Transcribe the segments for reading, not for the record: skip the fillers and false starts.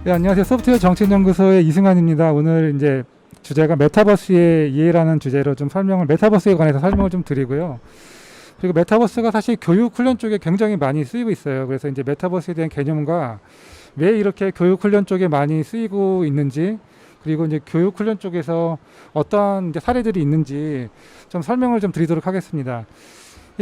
네, 안녕하세요. 소프트웨어 정책연구소의 이승환입니다. 오늘 이제 주제가 메타버스의 이해라는 주제로 좀 메타버스에 관해서 설명을 좀 드리고요. 그리고 메타버스가 사실 교육 훈련 쪽에 굉장히 많이 쓰이고 있어요. 그래서 이제 메타버스에 대한 개념과 왜 이렇게 교육 훈련 쪽에 많이 쓰이고 있는지, 그리고 이제 교육 훈련 쪽에서 어떠한 이제 사례들이 있는지 좀 설명을 좀 드리도록 하겠습니다.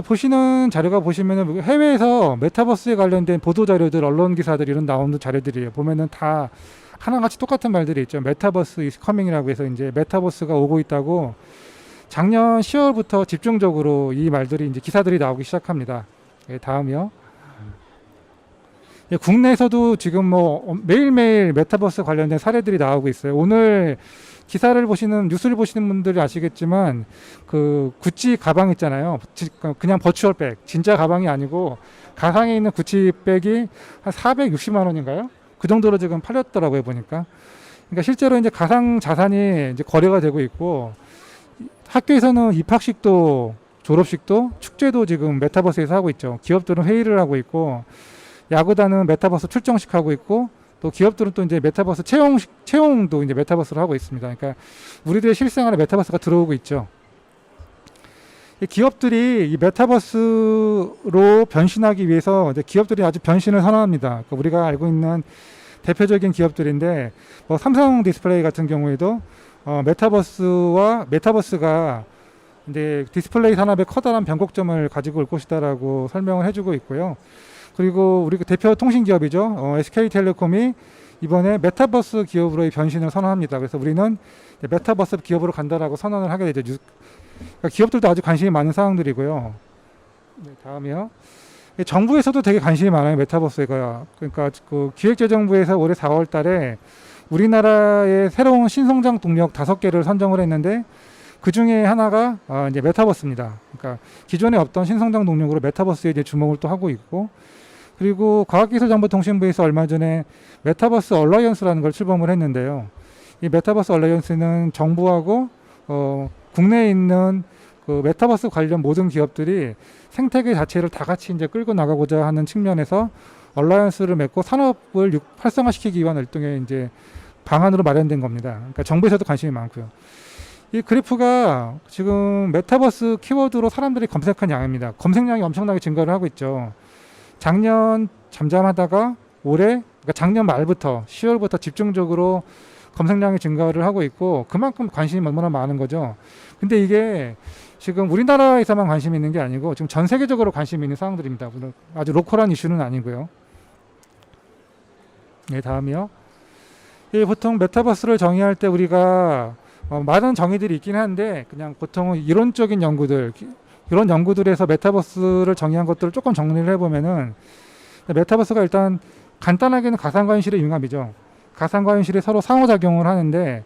보시는 자료가 보시면은 해외에서 메타버스에 관련된 보도 자료들, 언론 기사들 이런 나오는 자료들이에요. 보면은 다 하나같이 똑같은 말들이 있죠. 메타버스 is coming이라고 해서 이제 메타버스가 오고 있다고 작년 10월부터 집중적으로 이 말들이 이제 기사들이 나오기 시작합니다. 예, 다음이요. 예, 국내에서도 지금 뭐 매일매일 메타버스 관련된 사례들이 나오고 있어요. 오늘 기사를 보시는 뉴스를 보시는 분들이 아시겠지만 그 구찌 가방 있잖아요. 그냥 버추얼백, 진짜 가방이 아니고 가상에 있는 구찌 백이 한 460만 원인가요? 그 정도로 지금 팔렸더라고요, 보니까. 그러니까 실제로 이제 가상 자산이 이제 거래가 되고 있고, 학교에서는 입학식도 졸업식도 축제도 지금 메타버스에서 하고 있죠. 기업들은 회의를 하고 있고, 야구단은 메타버스 출정식 하고 있고, 또 기업들은 또 이제 메타버스 채용도 이제 메타버스로 하고 있습니다. 그러니까 우리들의 실생활에 메타버스가 들어오고 있죠. 이 기업들이 이 메타버스로 변신하기 위해서 이제 기업들이 아주 변신을 선언합니다. 그러니까 우리가 알고 있는 대표적인 기업들인데, 뭐 삼성 디스플레이 같은 경우에도 메타버스가 이제 디스플레이 산업의 커다란 변곡점을 가지고 올 것이다라고 설명을 해주고 있고요. 그리고 우리 대표 통신 기업이죠. SK텔레콤이 이번에 메타버스 기업으로의 변신을 선언합니다. 그래서 우리는 메타버스 기업으로 간다라고 선언을 하게 되죠. 그러니까 기업들도 아주 관심이 많은 사항들이고요. 네, 다음이요. 정부에서도 되게 관심이 많아요, 메타버스가. 그러니까 그 기획재정부에서 올해 4월 달에 우리나라의 새로운 신성장 동력 5개를 선정을 했는데, 그 중에 하나가 이제 메타버스입니다. 그러니까 기존에 없던 신성장 동력으로 메타버스에 이제 주목을 또 하고 있고, 그리고 과학기술정보통신부에서 얼마 전에 메타버스 얼라이언스라는 걸 출범을 했는데요. 이 메타버스 얼라이언스는 정부하고 국내에 있는 그 메타버스 관련 모든 기업들이 생태계 자체를 다 같이 이제 끌고 나가고자 하는 측면에서 얼라이언스를 맺고 산업을 활성화시키기 위한 활동의 이제 방안으로 마련된 겁니다. 그러니까 정부에서도 관심이 많고요. 이 그래프가 지금 메타버스 키워드로 사람들이 검색한 양입니다. 검색량이 엄청나게 증가를 하고 있죠. 작년 잠잠하다가 올해, 그러니까 작년 말부터 10월부터 집중적으로 검색량이 증가를 하고 있고, 그만큼 관심이 얼마나 많은 거죠. 근데 이게 지금 우리나라에서만 관심이 있는 게 아니고 지금 전 세계적으로 관심이 있는 사항들입니다. 물론 아주 로컬한 이슈는 아니고요. 네, 다음이요. 보통 메타버스를 정의할 때 우리가 많은 정의들이 있긴 한데, 그냥 보통은 이론적인 연구들, 이런 연구들에서 메타버스를 정의한 것들을 조금 정리를 해보면은, 메타버스가 일단 간단하게는 가상과 현실의 융합이죠. 가상과 현실이 서로 상호작용을 하는데,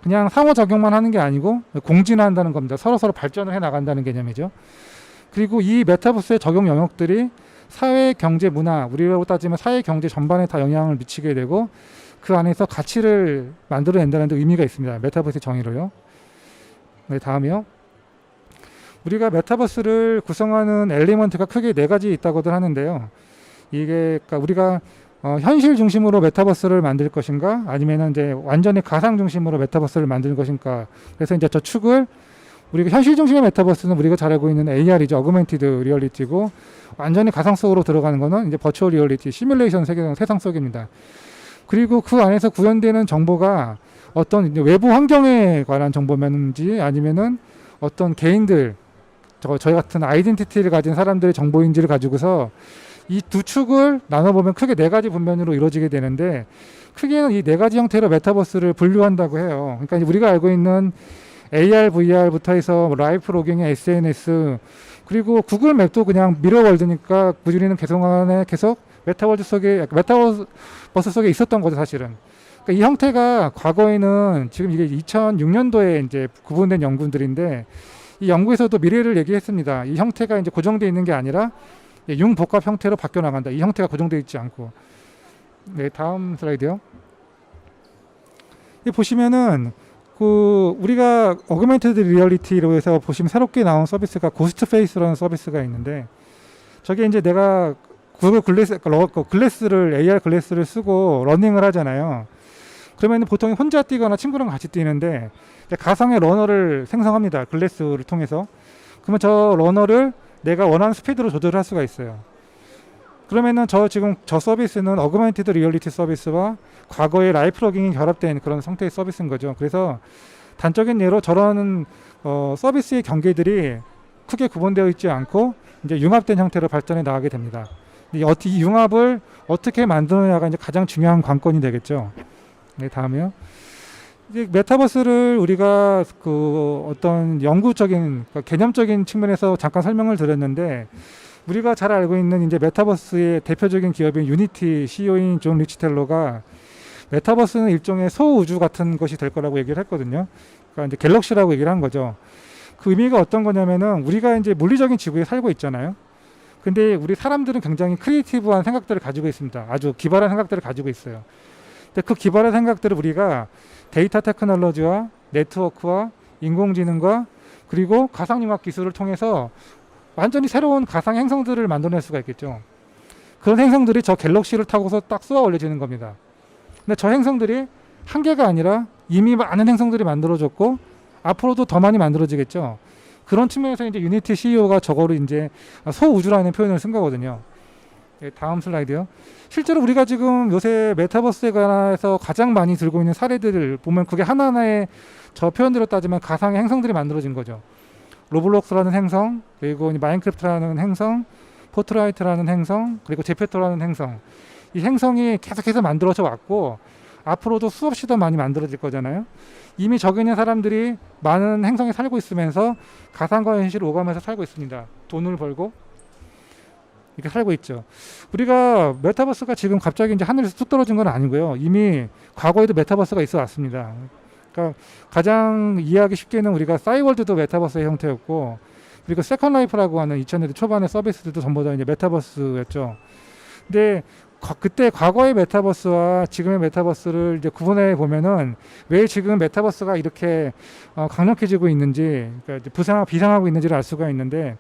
그냥 상호작용만 하는 게 아니고 공진한다는 겁니다. 서로서로 발전을 해 나간다는 개념이죠. 그리고 이 메타버스의 적용 영역들이 사회, 경제, 문화, 우리로 따지면 사회, 경제 전반에 다 영향을 미치게 되고, 그 안에서 가치를 만들어낸다는 데 의미가 있습니다. 메타버스의 정의로요. 네, 다음이요. 우리가 메타버스를 구성하는 엘리먼트가 크게 4가지 있다고들 하는데요. 이게 그러니까 우리가 현실 중심으로 메타버스를 만들 것인가, 아니면은 이제 완전히 가상 중심으로 메타버스를 만들 것인가. 그래서 이제 저 축을, 우리가 현실 중심의 메타버스는 우리가 잘 알고 있는 AR이죠. 어그멘티드 리얼리티고, 완전히 가상 속으로 들어가는 거는 이제 버추얼 리얼리티, 시뮬레이션 세상 속입니다. 그리고 그 안에서 구현되는 정보가 어떤 외부 환경에 관한 정보면인지, 아니면은 어떤 개인들, 저희 같은 아이덴티티를 가진 사람들의 정보인지를 가지고서 이 두 축을 나눠보면 크게 4가지 분면으로 이루어지게 되는데, 크게는 이 4가지 형태로 메타버스를 분류한다고 해요. 그러니까 우리가 알고 있는 AR, VR부터 해서 라이프 로깅의 SNS, 그리고 구글 맵도 그냥 미러월드니까 우리는 계속 메타버스 속에 있었던 거죠, 사실은. 그러니까 이 형태가 과거에는, 지금 이게 2006년도에 이제 구분된 연구들인데, 이 연구에서도 미래를 얘기했습니다. 이 형태가 이제 고정되어 있는 게 아니라 융복합 형태로 바뀌어 나간다. 이 형태가 고정되어 있지 않고. 네, 다음 슬라이드요. 이 보시면은 그 우리가 어그멘티드 리얼리티로 해서 보시면 새롭게 나온 서비스가 고스트 페이스라는 서비스가 있는데, 저게 이제 내가 구글 글래스를 AR 글래스를 쓰고 러닝을 하잖아요. 그러면 보통 혼자 뛰거나 친구랑 같이 뛰는데 가상의 러너를 생성합니다. 글래스를 통해서. 그러면 저 러너를 내가 원하는 스피드로 조절할 수가 있어요. 그러면은 지금 저 서비스는 어그먼티드 리얼리티 서비스와 과거의 라이프 러깅이 결합된 그런 상태의 서비스인 거죠. 그래서 단적인 예로 저런 서비스의 경계들이 크게 구분되어 있지 않고 이제 융합된 형태로 발전해 나가게 됩니다. 이 융합을 어떻게 만드느냐가 이제 가장 중요한 관건이 되겠죠. 네, 다음에요. 이제 메타버스를 우리가 그 어떤 연구적인 그러니까 개념적인 측면에서 잠깐 설명을 드렸는데, 우리가 잘 알고 있는 이제 메타버스의 대표적인 기업인 유니티 CEO인 존 리치텔러가 메타버스는 일종의 소우주 같은 것이 될 거라고 얘기를 했거든요. 그러니까 이제 갤럭시라고 얘기를 한 거죠. 그 의미가 어떤 거냐면은 우리가 이제 물리적인 지구에 살고 있잖아요. 근데 우리 사람들은 굉장히 크리에이티브한 생각들을 가지고 있습니다. 아주 기발한 생각들을 가지고 있어요. 근데 그 기발한 생각들을 우리가 데이터 테크놀로지와 네트워크와 인공지능과 그리고 가상융합 기술을 통해서 완전히 새로운 가상 행성들을 만들어낼 수가 있겠죠. 그런 행성들이 저 갤럭시를 타고서 딱 쏘아 올려지는 겁니다. 근데 저 행성들이 한 개가 아니라 이미 많은 행성들이 만들어졌고 앞으로도 더 많이 만들어지겠죠. 그런 측면에서 이제 유니티 CEO가 저거를 이제 소우주라는 표현을 쓴 거거든요. 네, 다음 슬라이드요. 실제로 우리가 지금 요새 메타버스에 관해서 가장 많이 들고 있는 사례들을 보면 그게 하나하나의 저 표현대로 따지면 가상의 행성들이 만들어진 거죠. 로블록스라는 행성, 그리고 마인크래프트라는 행성, 포트라이트라는 행성, 그리고 제페토라는 행성. 이 행성이 계속해서 만들어져 왔고 앞으로도 수없이 더 많이 만들어질 거잖아요. 이미 저기 있는 사람들이 많은 행성에 살고 있으면서 가상과 현실을 오가면서 살고 있습니다. 돈을 벌고 이렇게 살고 있죠. 우리가 메타버스가 지금 갑자기 이제 하늘에서 뚝 떨어진 건 아니고요. 이미 과거에도 메타버스가 있어 왔습니다. 그러니까 가장 이해하기 쉽게는 우리가 싸이월드도 메타버스의 형태였고, 그리고 세컨 라이프라고 하는 2000년대 초반의 서비스들도 전부 다 이제 메타버스였죠. 근데 그때 과거의 메타버스와 지금의 메타버스를 이제 구분해 보면은 왜 지금 메타버스가 이렇게 강력해지고 있는지, 그러니까 비상하고 있는지를 알 수가 있는데,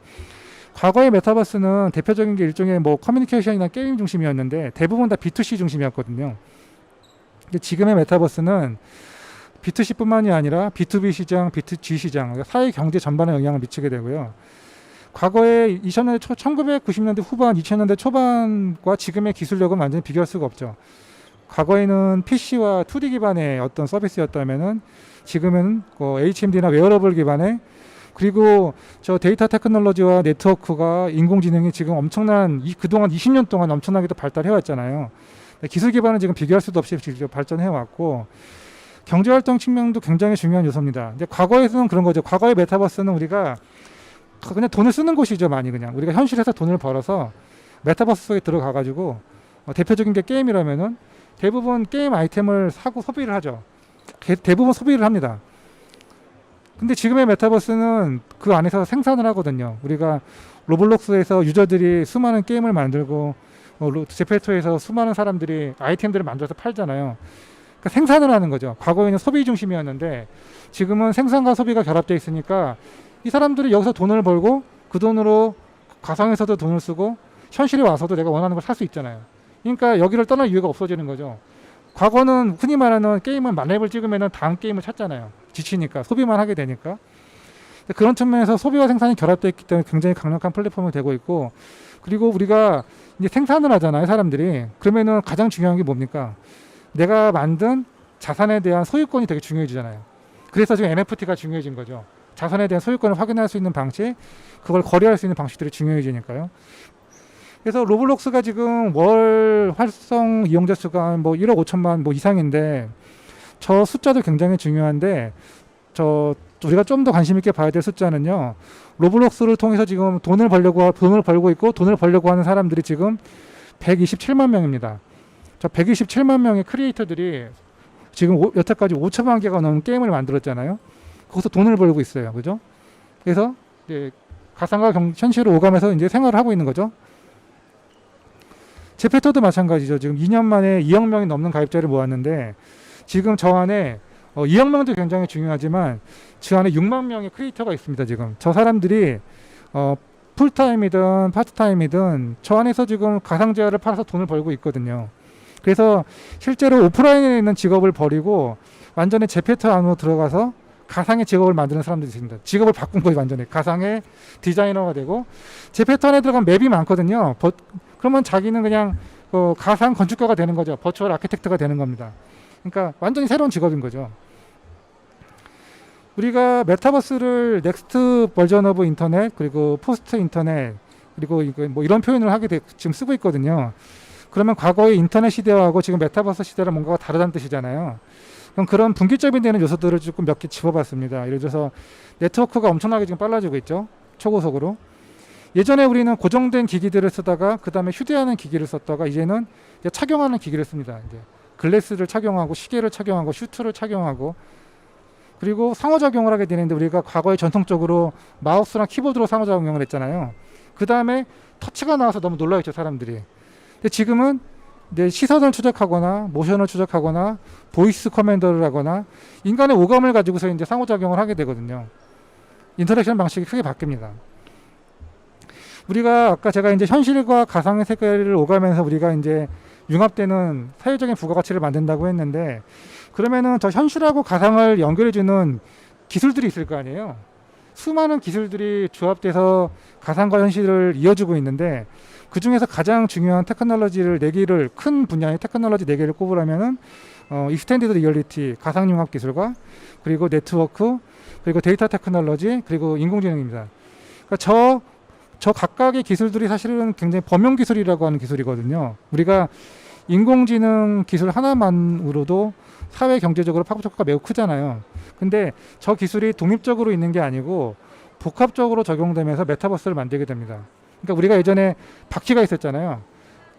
과거의 메타버스는 대표적인 게 일종의 뭐 커뮤니케이션이나 게임 중심이었는데 대부분 다 B2C 중심이었거든요. 근데 지금의 메타버스는 B2C뿐만이 아니라 B2B 시장, B2G 시장, 그러니까 사회 경제 전반에 영향을 미치게 되고요. 과거에 1990년대 후반, 2000년대 초반과 지금의 기술력은 완전히 비교할 수가 없죠. 과거에는 PC와 2D 기반의 어떤 서비스였다면은 지금은 HMD나 웨어러블 기반의, 그리고 저 데이터 테크놀로지와 네트워크가 인공지능이 지금 그동안 20년 동안 엄청나게 발달해 왔잖아요. 기술 기반은 지금 비교할 수도 없이 발전해 왔고, 경제활동 측면도 굉장히 중요한 요소입니다. 근데 과거에서는 그런 거죠. 과거의 메타버스는 우리가 그냥 돈을 쓰는 곳이죠. 많이 그냥 우리가 현실에서 돈을 벌어서 메타버스 속에 들어가가지고 대표적인 게 게임이라면은 대부분 게임 아이템을 사고 소비를 하죠. 대부분 소비를 합니다. 근데 지금의 메타버스는 그 안에서 생산을 하거든요. 우리가 로블록스에서 유저들이 수많은 게임을 만들고 제페토에서 수많은 사람들이 아이템들을 만들어서 팔잖아요. 그러니까 생산을 하는 거죠. 과거에는 소비 중심이었는데 지금은 생산과 소비가 결합되어 있으니까 이 사람들이 여기서 돈을 벌고 그 돈으로 가상에서도 돈을 쓰고 현실에 와서도 내가 원하는 걸 살 수 있잖아요. 그러니까 여기를 떠날 이유가 없어지는 거죠. 과거는 흔히 말하는 게임은 만렙을 찍으면 다음 게임을 찾잖아요. 지치니까 소비만 하게 되니까. 그런 측면에서 소비와 생산이 결합되어 있기 때문에 굉장히 강력한 플랫폼이 되고 있고, 그리고 우리가 이제 생산을 하잖아요, 사람들이. 그러면은 가장 중요한 게 뭡니까? 내가 만든 자산에 대한 소유권이 되게 중요해지잖아요. 그래서 지금 NFT가 중요해진 거죠. 자산에 대한 소유권을 확인할 수 있는 방식, 그걸 거래할 수 있는 방식들이 중요해지니까요. 그래서 로블록스가 지금 월 활성 이용자 수가 뭐 1억 5천만 뭐 이상인데, 저 숫자도 굉장히 중요한데, 우리가 좀 더 관심 있게 봐야 될 숫자는요, 로블록스를 통해서 지금 돈을 벌고 있고 돈을 벌려고 하는 사람들이 지금 127만 명입니다. 저 127만 명의 크리에이터들이 지금 여태까지 5천만 개가 넘는 게임을 만들었잖아요. 거기서 돈을 벌고 있어요. 그죠? 그래서 이제 가상과 현실을 오가면서 이제 생활을 하고 있는 거죠. 제페토도 마찬가지죠. 지금 2년 만에 2억 명이 넘는 가입자를 모았는데, 지금 저 안에 2억 명도 굉장히 중요하지만 그 안에 6만 명의 크리에이터가 있습니다. 지금 저 사람들이 풀타임이든 파트타임이든 저 안에서 지금 가상재화를 팔아서 돈을 벌고 있거든요. 그래서 실제로 오프라인에 있는 직업을 버리고 완전히 제페토 안으로 들어가서 가상의 직업을 만드는 사람들이 있습니다. 직업을 바꾼 거예요. 완전히 가상의 디자이너가 되고 제페토 안에 들어가면 맵이 많거든요. 그러면 자기는 그냥 가상 건축가가 되는 거죠. 버추얼 아키텍트가 되는 겁니다. 그러니까 완전히 새로운 직업인 거죠. 우리가 메타버스를 넥스트 버전 오브 인터넷 그리고 포스트 인터넷 그리고 뭐 이런 표현을 지금 쓰고 있거든요. 그러면 과거의 인터넷 시대하고 지금 메타버스 시대랑 뭔가가 다르다는 뜻이잖아요. 그럼 그런 분기점이 되는 요소들을 조금 몇 개 집어봤습니다. 예를 들어서 네트워크가 엄청나게 지금 빨라지고 있죠. 초고속으로. 예전에 우리는 고정된 기기들을 쓰다가 그 다음에 휴대하는 기기를 썼다가 이제는 이제 착용하는 기기를 씁니다. 이제 글래스를 착용하고 시계를 착용하고 슈트를 착용하고 그리고 상호작용을 하게 되는데 우리가 과거에 전통적으로 마우스랑 키보드로 상호작용을 했잖아요. 그 다음에 터치가 나와서 너무 놀라했죠 사람들이. 근데 지금은 내 시선을 추적하거나 모션을 추적하거나 보이스 커맨더를 하거나 인간의 오감을 가지고서 이제 상호작용을 하게 되거든요. 인터랙션 방식이 크게 바뀝니다. 우리가 아까 제가 이제 현실과 가상의 세계를 오가면서 우리가 이제 융합되는 사회적인 부가가치를 만든다고 했는데 그러면은 저 현실하고 가상을 연결해주는 기술들이 있을 거 아니에요. 수많은 기술들이 조합돼서 가상과 현실을 이어주고 있는데 그 중에서 가장 중요한 테크놀로지를 큰 분야의 테크놀로지 4개를 꼽으라면은 익스텐디드 리얼리티 가상융합 기술과 그리고 네트워크 그리고 데이터 테크놀로지 그리고 인공지능입니다. 그러니까 저 각각의 기술들이 사실은 굉장히 범용 기술이라고 하는 기술이거든요. 우리가 인공지능 기술 하나만으로도 사회 경제적으로 파급효과가 매우 크잖아요. 근데 저 기술이 독립적으로 있는 게 아니고 복합적으로 적용되면서 메타버스를 만들게 됩니다. 그러니까 우리가 예전에 바퀴가 있었잖아요.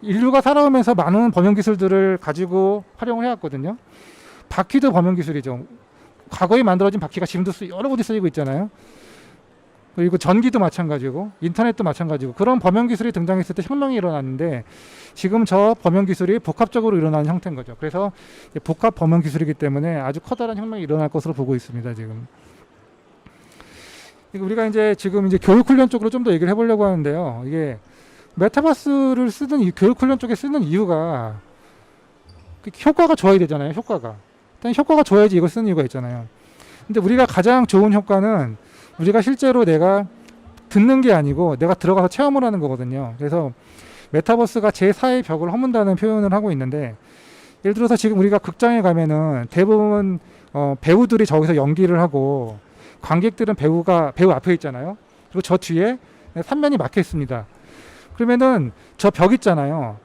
인류가 살아오면서 많은 범용 기술들을 가지고 활용을 해왔거든요. 바퀴도 범용 기술이죠. 과거에 만들어진 바퀴가 지금도 여러 곳에 쓰이고 있잖아요. 그리고 전기도 마찬가지고 인터넷도 마찬가지고 그런 범용 기술이 등장했을 때 혁명이 일어났는데 지금 저 범용 기술이 복합적으로 일어나는 형태인 거죠. 그래서 복합 범용 기술이기 때문에 아주 커다란 혁명이 일어날 것으로 보고 있습니다. 지금 우리가 이제 지금 이제 교육 훈련 쪽으로 좀 더 얘기를 해보려고 하는데요. 이게 메타버스를 쓰는 교육 훈련 쪽에 쓰는 이유가 효과가 좋아야 되잖아요. 일단 효과가 좋아야지 이걸 쓰는 이유가 있잖아요. 근데 우리가 가장 좋은 효과는 우리가 실제로 내가 듣는 게 아니고 내가 들어가서 체험을 하는 거거든요. 그래서 메타버스가 제4의 벽을 허문다는 표현을 하고 있는데 예를 들어서 지금 우리가 극장에 가면은 대부분 배우들이 저기서 연기를 하고 관객들은 배우 앞에 있잖아요. 그리고 저 뒤에 3면이 막혀 있습니다. 그러면은 저 벽 있잖아요.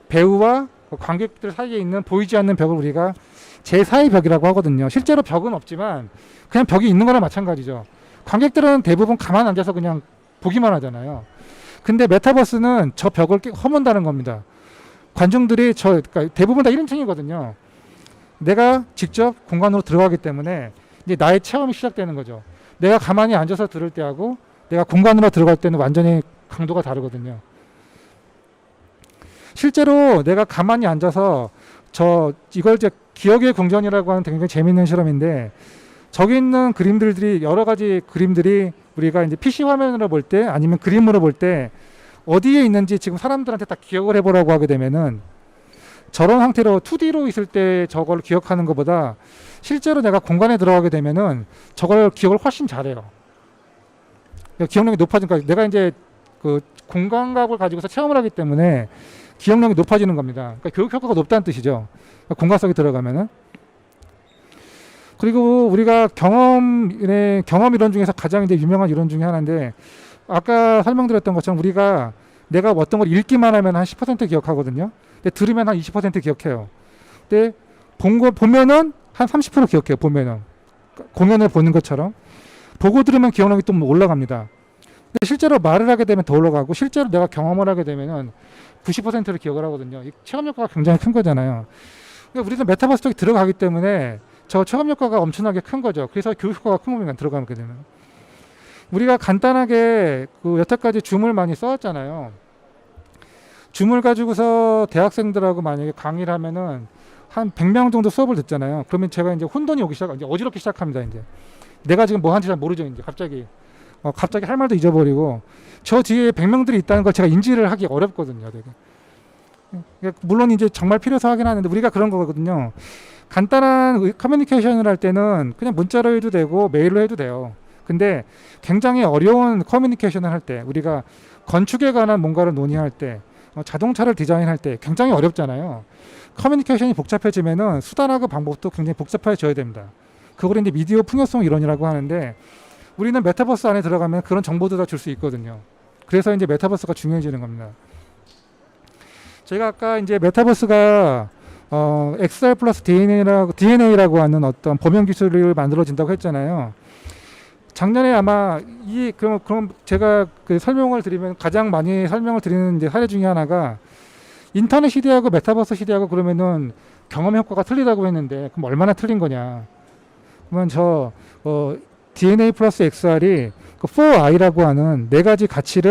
배우와 관객들 사이에 있는 보이지 않는 벽을 우리가 제4의 벽이라고 하거든요. 실제로 벽은 없지만 그냥 벽이 있는 거나 마찬가지죠. 관객들은 대부분 가만 앉아서 그냥 보기만 하잖아요. 근데 메타버스는 저 벽을 허문다는 겁니다. 관중들이 그러니까 대부분 다 1인칭이거든요. 내가 직접 공간으로 들어가기 때문에 이제 나의 체험이 시작되는 거죠. 내가 가만히 앉아서 들을 때하고 내가 공간으로 들어갈 때는 완전히 강도가 다르거든요. 실제로 내가 가만히 앉아서 이걸 이제 기억의 궁전이라고 하는 굉장히 재밌는 실험인데 저기 있는 그림들이 여러 가지 그림들이 우리가 이제 PC 화면으로 볼 때 아니면 그림으로 볼 때 어디에 있는지 지금 사람들한테 다 기억을 해보라고 하게 되면은 저런 상태로 2D로 있을 때 저걸 기억하는 것보다 실제로 내가 공간에 들어가게 되면은 저걸 기억을 훨씬 잘해요. 기억력이 높아지니까 내가 이제 그 공간각을 가지고서 체험을 하기 때문에 기억력이 높아지는 겁니다. 그러니까 교육 효과가 높다는 뜻이죠. 공간 속에 들어가면은. 그리고 우리가 경험 이론 중에서 가장 이제 유명한 이론 중에 하나인데 아까 설명드렸던 것처럼 우리가 내가 어떤 걸 읽기만 하면 한 10% 기억하거든요. 근데 들으면 한 20% 기억해요. 근데 보면은 한 30% 기억해요. 보면은 공연을 보는 것처럼 보고 들으면 기억력이 또 올라갑니다. 근데 실제로 말을 하게 되면 더 올라가고 실제로 내가 경험을 하게 되면은 90%를 기억을 하거든요. 이 체험 효과가 굉장히 큰 거잖아요. 그러니까 우리는 메타버스 쪽에 들어가기 때문에 저 체험 효과가 엄청나게 큰 거죠. 그래서 교육 효과가 큰 겁니다. 들어가게 되면. 우리가 간단하게 여태까지 줌을 많이 써왔잖아요. 줌을 가지고서 대학생들하고 만약에 강의를 하면은 한 100명 정도 수업을 듣잖아요. 그러면 제가 이제 혼돈이 오기 이제 어지럽기 시작합니다. 이제 내가 지금 뭐 하는지 잘 모르죠. 이제 갑자기 갑자기 할 말도 잊어버리고 저 뒤에 100명들이 있다는 걸 제가 인지를 하기 어렵거든요. 되게. 물론 이제 정말 필요해서 하긴 하는데 우리가 그런 거거든요. 간단한 커뮤니케이션을 할 때는 그냥 문자로 해도 되고 메일로 해도 돼요. 근데 굉장히 어려운 커뮤니케이션을 할 때 우리가 건축에 관한 뭔가를 논의할 때 자동차를 디자인할 때 굉장히 어렵잖아요. 커뮤니케이션이 복잡해지면은 수단하고 방법도 굉장히 복잡해져야 됩니다. 그걸 이제 미디어 풍요성 이론이라고 하는데 우리는 메타버스 안에 들어가면 그런 정보도 다 줄 수 있거든요. 그래서 이제 메타버스가 중요해지는 겁니다. 제가 아까 이제 메타버스가 XR 플러스 DNA라고 하는 어떤 범용 기술을 만들어진다고 했잖아요. 작년에 아마 그럼 제가 그 설명을 드리면 가장 많이 설명을 드리는 이제 사례 중에 하나가 인터넷 시대하고 메타버스 시대하고 그러면은 경험 효과가 틀리다고 했는데 그럼 얼마나 틀린 거냐? 그러면 DNA 플러스 XR이 그 4I라고 하는 네 가지 가치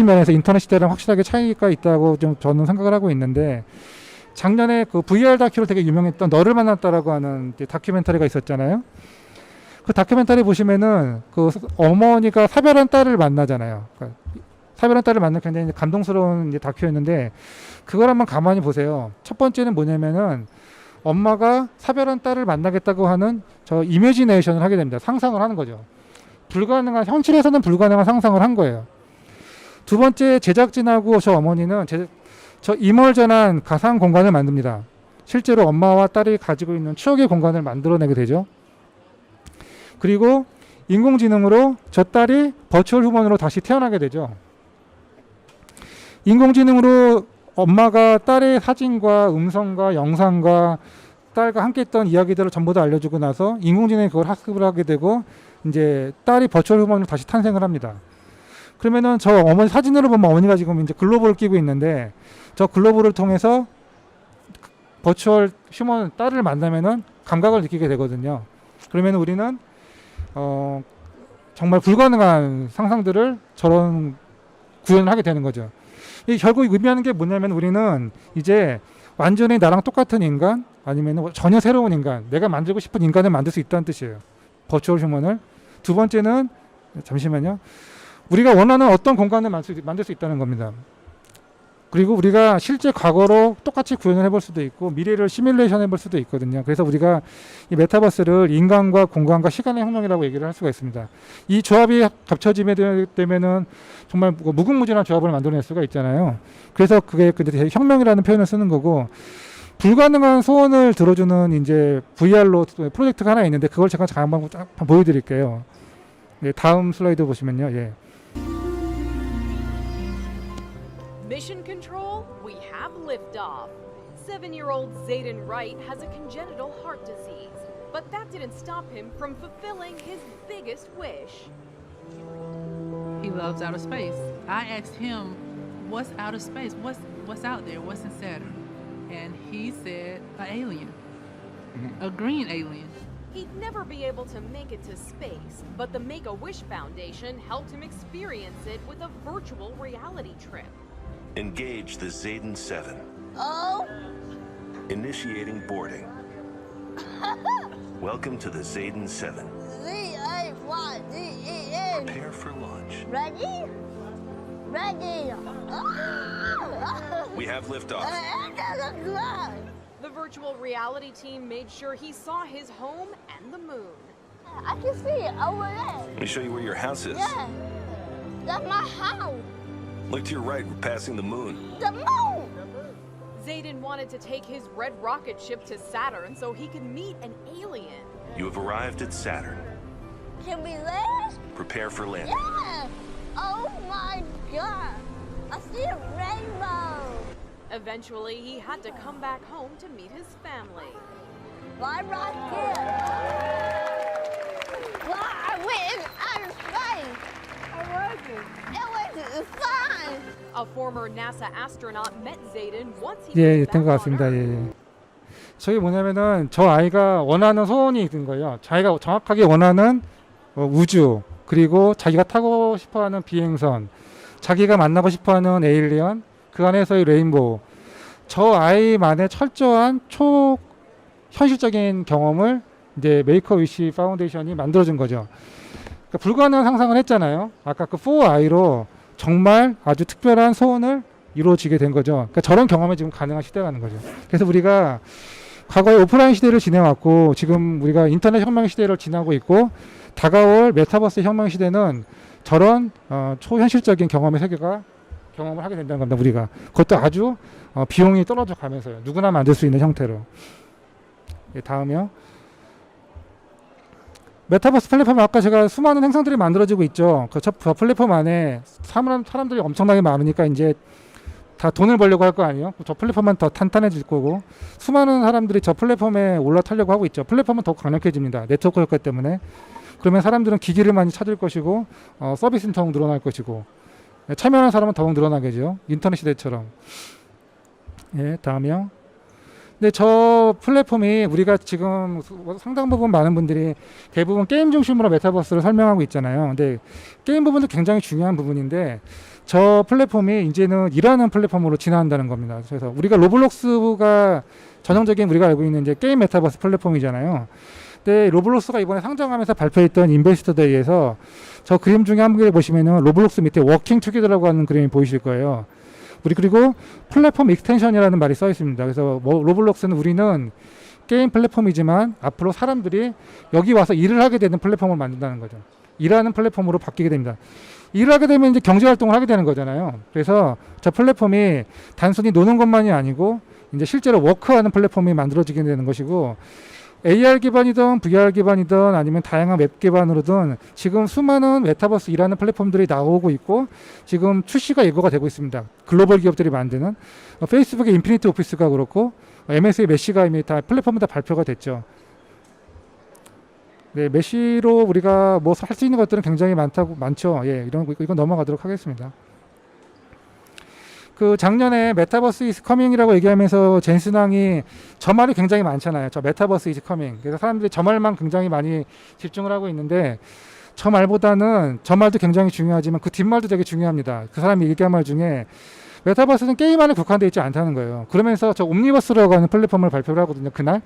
면에서 인터넷 시대랑 확실하게 차이가 있다고 좀 저는 생각을 하고 있는데 작년에 그 VR 다큐로 되게 유명했던 너를 만났다라고 하는 다큐멘터리가 있었잖아요. 그 다큐멘터리 보시면은 그 어머니가 사별한 딸을 만나잖아요. 그러니까 사별한 딸을 만나 굉장히 감동스러운 이제 다큐였는데 그걸 한번 가만히 보세요. 첫 번째는 뭐냐면은 엄마가 사별한 딸을 만나겠다고 하는 저 이미지네이션을 하게 됩니다. 상상을 하는 거죠. 현실에서는 불가능한 상상을 한 거예요. 두 번째 제작진하고 저 어머니는 저 이멀전한 가상 공간을 만듭니다. 실제로 엄마와 딸이 가지고 있는 추억의 공간을 만들어내게 되죠. 그리고 인공지능으로 저 딸이 버추얼 휴먼으로 다시 태어나게 되죠. 인공지능으로 엄마가 딸의 사진과 음성과 영상과 딸과 함께 했던 이야기들을 전부 다 알려주고 나서 인공지능이 그걸 학습을 하게 되고 이제 딸이 버추얼 휴먼으로 다시 탄생을 합니다. 그러면은 저 어머니 사진으로 보면 어머니가 지금 이제 글로벌을 끼고 있는데 저 글로벌을 통해서 버추얼 휴먼 딸을 만나면은 감각을 느끼게 되거든요. 그러면 우리는 정말 불가능한 상상들을 저런 구현을 하게 되는 거죠. 이 결국 의미하는 게 뭐냐면 우리는 이제 완전히 나랑 똑같은 인간 아니면 전혀 새로운 인간, 내가 만들고 싶은 인간을 만들 수 있다는 뜻이에요. 버추얼 휴먼을. 두 번째는 잠시만요. 우리가 원하는 어떤 공간을 만들 수 있다는 겁니다. 그리고 우리가 실제 과거로 똑같이 구현을 해볼 수도 있고 미래를 시뮬레이션 해볼 수도 있거든요. 그래서 우리가 이 메타버스를 인간과 공간과 시간의 혁명이라고 얘기를 할 수가 있습니다. 이 조합이 겹쳐지게 되면은 정말 무궁무진한 조합을 만들어낼 수가 있잖아요. 그래서 그게 혁명이라는 표현을 쓰는 거고 불가능한 소원을 들어주는 이제 VR로 프로젝트가 하나 있는데 그걸 제가 한번 보여드릴게요. 네, 다음 슬라이드 보시면요. 예. Mission Control, we have liftoff. 7-year-old Zayden Wright has a congenital heart disease, but that didn't stop him from fulfilling his biggest wish. He loves outer space. I asked him, "What's outer space? What's out there? What's in Saturn?" And he said, "An alien, a green alien." He'd never be able to make it to space, but the Make-A-Wish Foundation helped him experience it with a virtual reality trip. Engage the Zayden 7. Oh, Initiating boarding. Welcome to the Zayden 7. Z-A-Y-D-E-N. Prepare for launch. Ready? Ready. We have liftoff. The virtual reality team made sure he saw his home and the moon. I can see it over there. Let me show you where your house is. Yeah, that's my house. Look to your right, we're passing the moon. The moon. Zayden wanted to take his red rocket ship to Saturn so he could meet an alien. You have arrived at Saturn. Can we land? Prepare for landing. Yeah. Oh my God. I see a rainbow. Eventually, he had to come back home to meet his family. My rocket. Well, I went in outer space. It was fun. A former NASA astronaut met Zayden once he 예, was 된 것 back on 같습니다. Earth. 예. 저게 뭐냐면은 저 아이가 원하는 소원이 있는 거예요. 자기가 정확하게 원하는 우주, 그리고 자기가 타고 싶어하는 비행선, 자기가 만나고 싶어하는 에일리언, 그 안에서의 레인보우. 저 아이만의 철저한 초현실적인 경험을 이제 메이커 위시 파운데이션이 만들어준 거죠. 그러니까 불가능한 상상을 했잖아요. 아까 그 4I로 정말 아주 특별한 소원을 이루어지게 된 거죠. 그러니까 저런 경험이 지금 가능한 시대라는 거죠. 그래서 우리가 과거에 오프라인 시대를 지내왔고 지금 우리가 인터넷 혁명 시대를 지나고 있고 다가올 메타버스 혁명 시대는 저런 초현실적인 경험의 세계가 경험을 하게 된다는 겁니다. 우리가 그것도 아주 비용이 떨어져 가면서요. 누구나 만들 수 있는 형태로. 예, 다음이요. 메타버스 플랫폼 아까 제가 수많은 행성들이 만들어지고 있죠. 저 플랫폼 안에 사람들이 엄청나게 많으니까 이제 다 돈을 벌려고 할 거 아니에요. 저 플랫폼만 더 탄탄해질 거고 수많은 사람들이 저 플랫폼에 올라타려고 하고 있죠. 플랫폼은 더 강력해집니다. 네트워크 효과 때문에. 그러면 사람들은 기기를 많이 찾을 것이고 서비스는 더욱 늘어날 것이고 참여하는 사람은 더욱 늘어나겠죠. 인터넷 시대처럼. 예, 다음이요. 근데 저 플랫폼이 우리가 지금 상당 부분 많은 분들이 대부분 게임 중심으로 메타버스를 설명하고 있잖아요. 근데 게임 부분도 굉장히 중요한 부분인데 저 플랫폼이 이제는 일하는 플랫폼으로 진화한다는 겁니다. 그래서 우리가 로블록스가 전형적인 우리가 알고 있는 이제 게임 메타버스 플랫폼이잖아요. 근데 로블록스가 이번에 상장하면서 발표했던 인베스터 데이에서 저 그림 중에 한 개 보시면은 로블록스 밑에 워킹 투게더라고 하는 그림이 보이실 거예요. 우리 그리고 플랫폼 익스텐션이라는 말이 써 있습니다. 그래서 로블록스는 우리는 게임 플랫폼이지만 앞으로 사람들이 여기 와서 일을 하게 되는 플랫폼을 만든다는 거죠. 일하는 플랫폼으로 바뀌게 됩니다. 일을 하게 되면 이제 경제 활동을 하게 되는 거잖아요. 그래서 저 플랫폼이 단순히 노는 것만이 아니고 이제 실제로 워크하는 플랫폼이 만들어지게 되는 것이고 AR 기반이든 VR 기반이든 아니면 다양한 웹 기반으로든 지금 수많은 메타버스 일하는 플랫폼들이 나오고 있고 지금 출시가 예고가 되고 있습니다. 글로벌 기업들이 만드는 페이스북의 인피니티 오피스가 그렇고 MS의 메시가 이미 다 플랫폼에 다 발표가 됐죠. 네, 메시로 우리가 뭐 할 수 있는 것들은 굉장히 많죠. 예, 이건 넘어가도록 하겠습니다. 그 작년에 메타버스 이즈 커밍이라고 얘기하면서 젠슨왕이 저 말이 굉장히 많잖아요. 저 메타버스 이즈 커밍. 그래서 사람들이 저 말만 굉장히 많이 집중을 하고 있는데 저 말보다는 저 말도 굉장히 중요하지만 그 뒷말도 되게 중요합니다. 그 사람이 얘기한 말 중에 메타버스는 게임 안에 국한되어 있지 않다는 거예요. 그러면서 저 옴니버스라고 하는 플랫폼을 발표를 하거든요. 그날.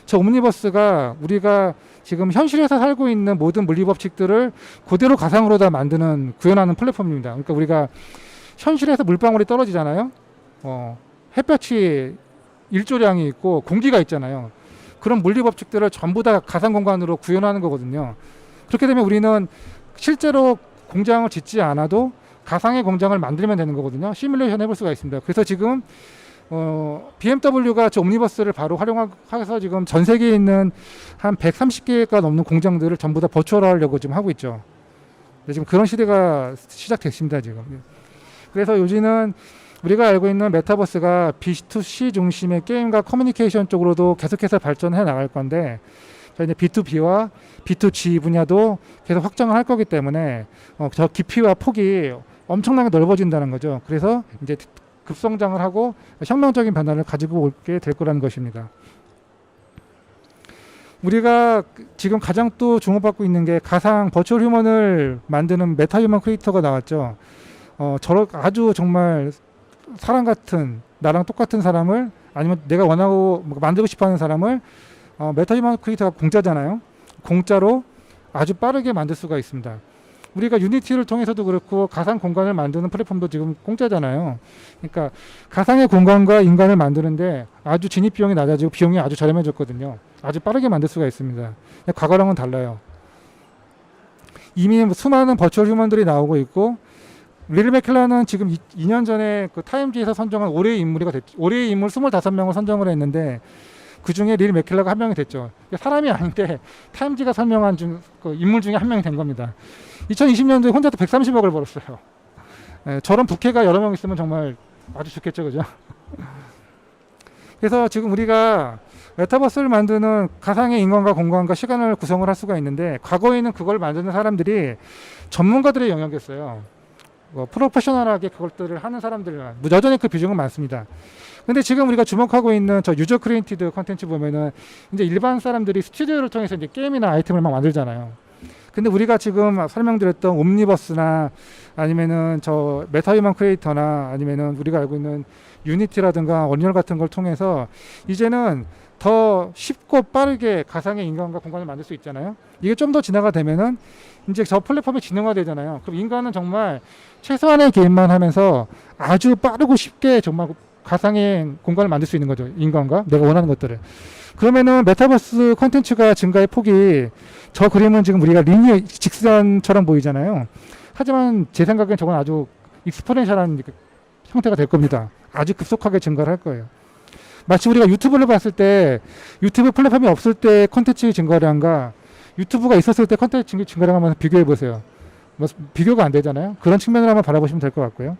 저 옴니버스가 우리가 지금 현실에서 살고 있는 모든 물리법칙들을 그대로 가상으로 다 만드는 구현하는 플랫폼입니다. 그러니까 우리가 현실에서 물방울이 떨어지잖아요. 햇볕이 일조량이 있고 공기가 있잖아요. 그런 물리법칙들을 전부 다 가상 공간으로 구현하는 거거든요. 그렇게 되면 우리는 실제로 공장을 짓지 않아도 가상의 공장을 만들면 되는 거거든요. 시뮬레이션 해볼 수가 있습니다. 그래서 지금 BMW가 저 옴니버스를 바로 활용해서 지금 전 세계에 있는 한 130개가 넘는 공장들을 전부 다 버추얼화하려고 지금 하고 있죠. 지금 그런 시대가 시작됐습니다. 지금. 그래서 요즘은 우리가 알고 있는 메타버스가 B2C 중심의 게임과 커뮤니케이션 쪽으로도 계속해서 발전해 나갈 건데 이제 B2B와 B2G 분야도 계속 확장을 할 거기 때문에 저 깊이와 폭이 엄청나게 넓어진다는 거죠. 그래서 이제 급성장을 하고 혁명적인 변화를 가지고 오게 될 거라는 것입니다. 우리가 지금 가장 또 주목받고 있는 게 가상 버추얼 휴먼을 만드는 메타 휴먼 크리에이터가 나왔죠. 아주 정말 사람 같은 나랑 똑같은 사람을 아니면 내가 원하고 만들고 싶어하는 사람을 메타 휴먼 크리에이터가 공짜잖아요. 공짜로 아주 빠르게 만들 수가 있습니다. 우리가 유니티를 통해서도 그렇고 가상 공간을 만드는 플랫폼도 지금 공짜잖아요. 그러니까 가상의 공간과 인간을 만드는데 아주 진입 비용이 낮아지고 비용이 아주 저렴해졌거든요. 아주 빠르게 만들 수가 있습니다. 과거랑은 달라요. 이미 수많은 버추얼 휴먼들이 나오고 있고 릴 맥켈라는 지금 2년 전에 그 타임지에서 선정한 올해의 인물이 됐죠. 올해의 인물 25명을 선정을 했는데 그 중에 릴 맥켈라가 한 명이 됐죠. 사람이 아닌데 타임지가 설명한 그 인물 중에 한 명이 된 겁니다. 2020년도에 혼자서 130억을 벌었어요. 저런 부캐가 여러 명 있으면 정말 아주 좋겠죠, 그죠? 그래서 지금 우리가 메타버스를 만드는 가상의 인간과 공간과 시간을 구성을 할 수가 있는데 과거에는 그걸 만드는 사람들이 전문가들의 영역이었어요. 프로페셔널하게 그것들을 하는 사람들 여전히 그 비중은 많습니다. 근데 지금 우리가 주목하고 있는 저 유저 크리에이티드 컨텐츠 보면은 이제 일반 사람들이 스튜디오를 통해서 이제 게임이나 아이템을 막 만들잖아요. 근데 우리가 지금 설명드렸던 옴니버스나 아니면은 저 메타휴먼 크리에이터나 아니면은 우리가 알고 있는 유니티라든가 언리얼 같은 걸 통해서 이제는 더 쉽고 빠르게 가상의 인간과 공간을 만들 수 있잖아요. 이게 좀 더 진화가 되면은 이제 저 플랫폼이 지능화되잖아요. 그럼 인간은 정말 최소한의 개입만 하면서 아주 빠르고 쉽게 정말 가상의 공간을 만들 수 있는 거죠. 인간과 내가 원하는 것들을. 그러면은 메타버스 콘텐츠가 증가의 폭이 저 그림은 지금 우리가 리니어 직선처럼 보이잖아요. 하지만 제 생각엔 저건 아주 익스포넨셜한 형태가 될 겁니다. 아주 급속하게 증가를 할 거예요. 마치 우리가 유튜브를 봤을 때 유튜브 플랫폼이 없을 때 콘텐츠 증가량과 유튜브가 있었을 때 콘텐츠 증가량 한번 비교해 보세요. 뭐 비교가 안 되잖아요. 그런 측면으로 한번 바라보시면 될 것 같고요.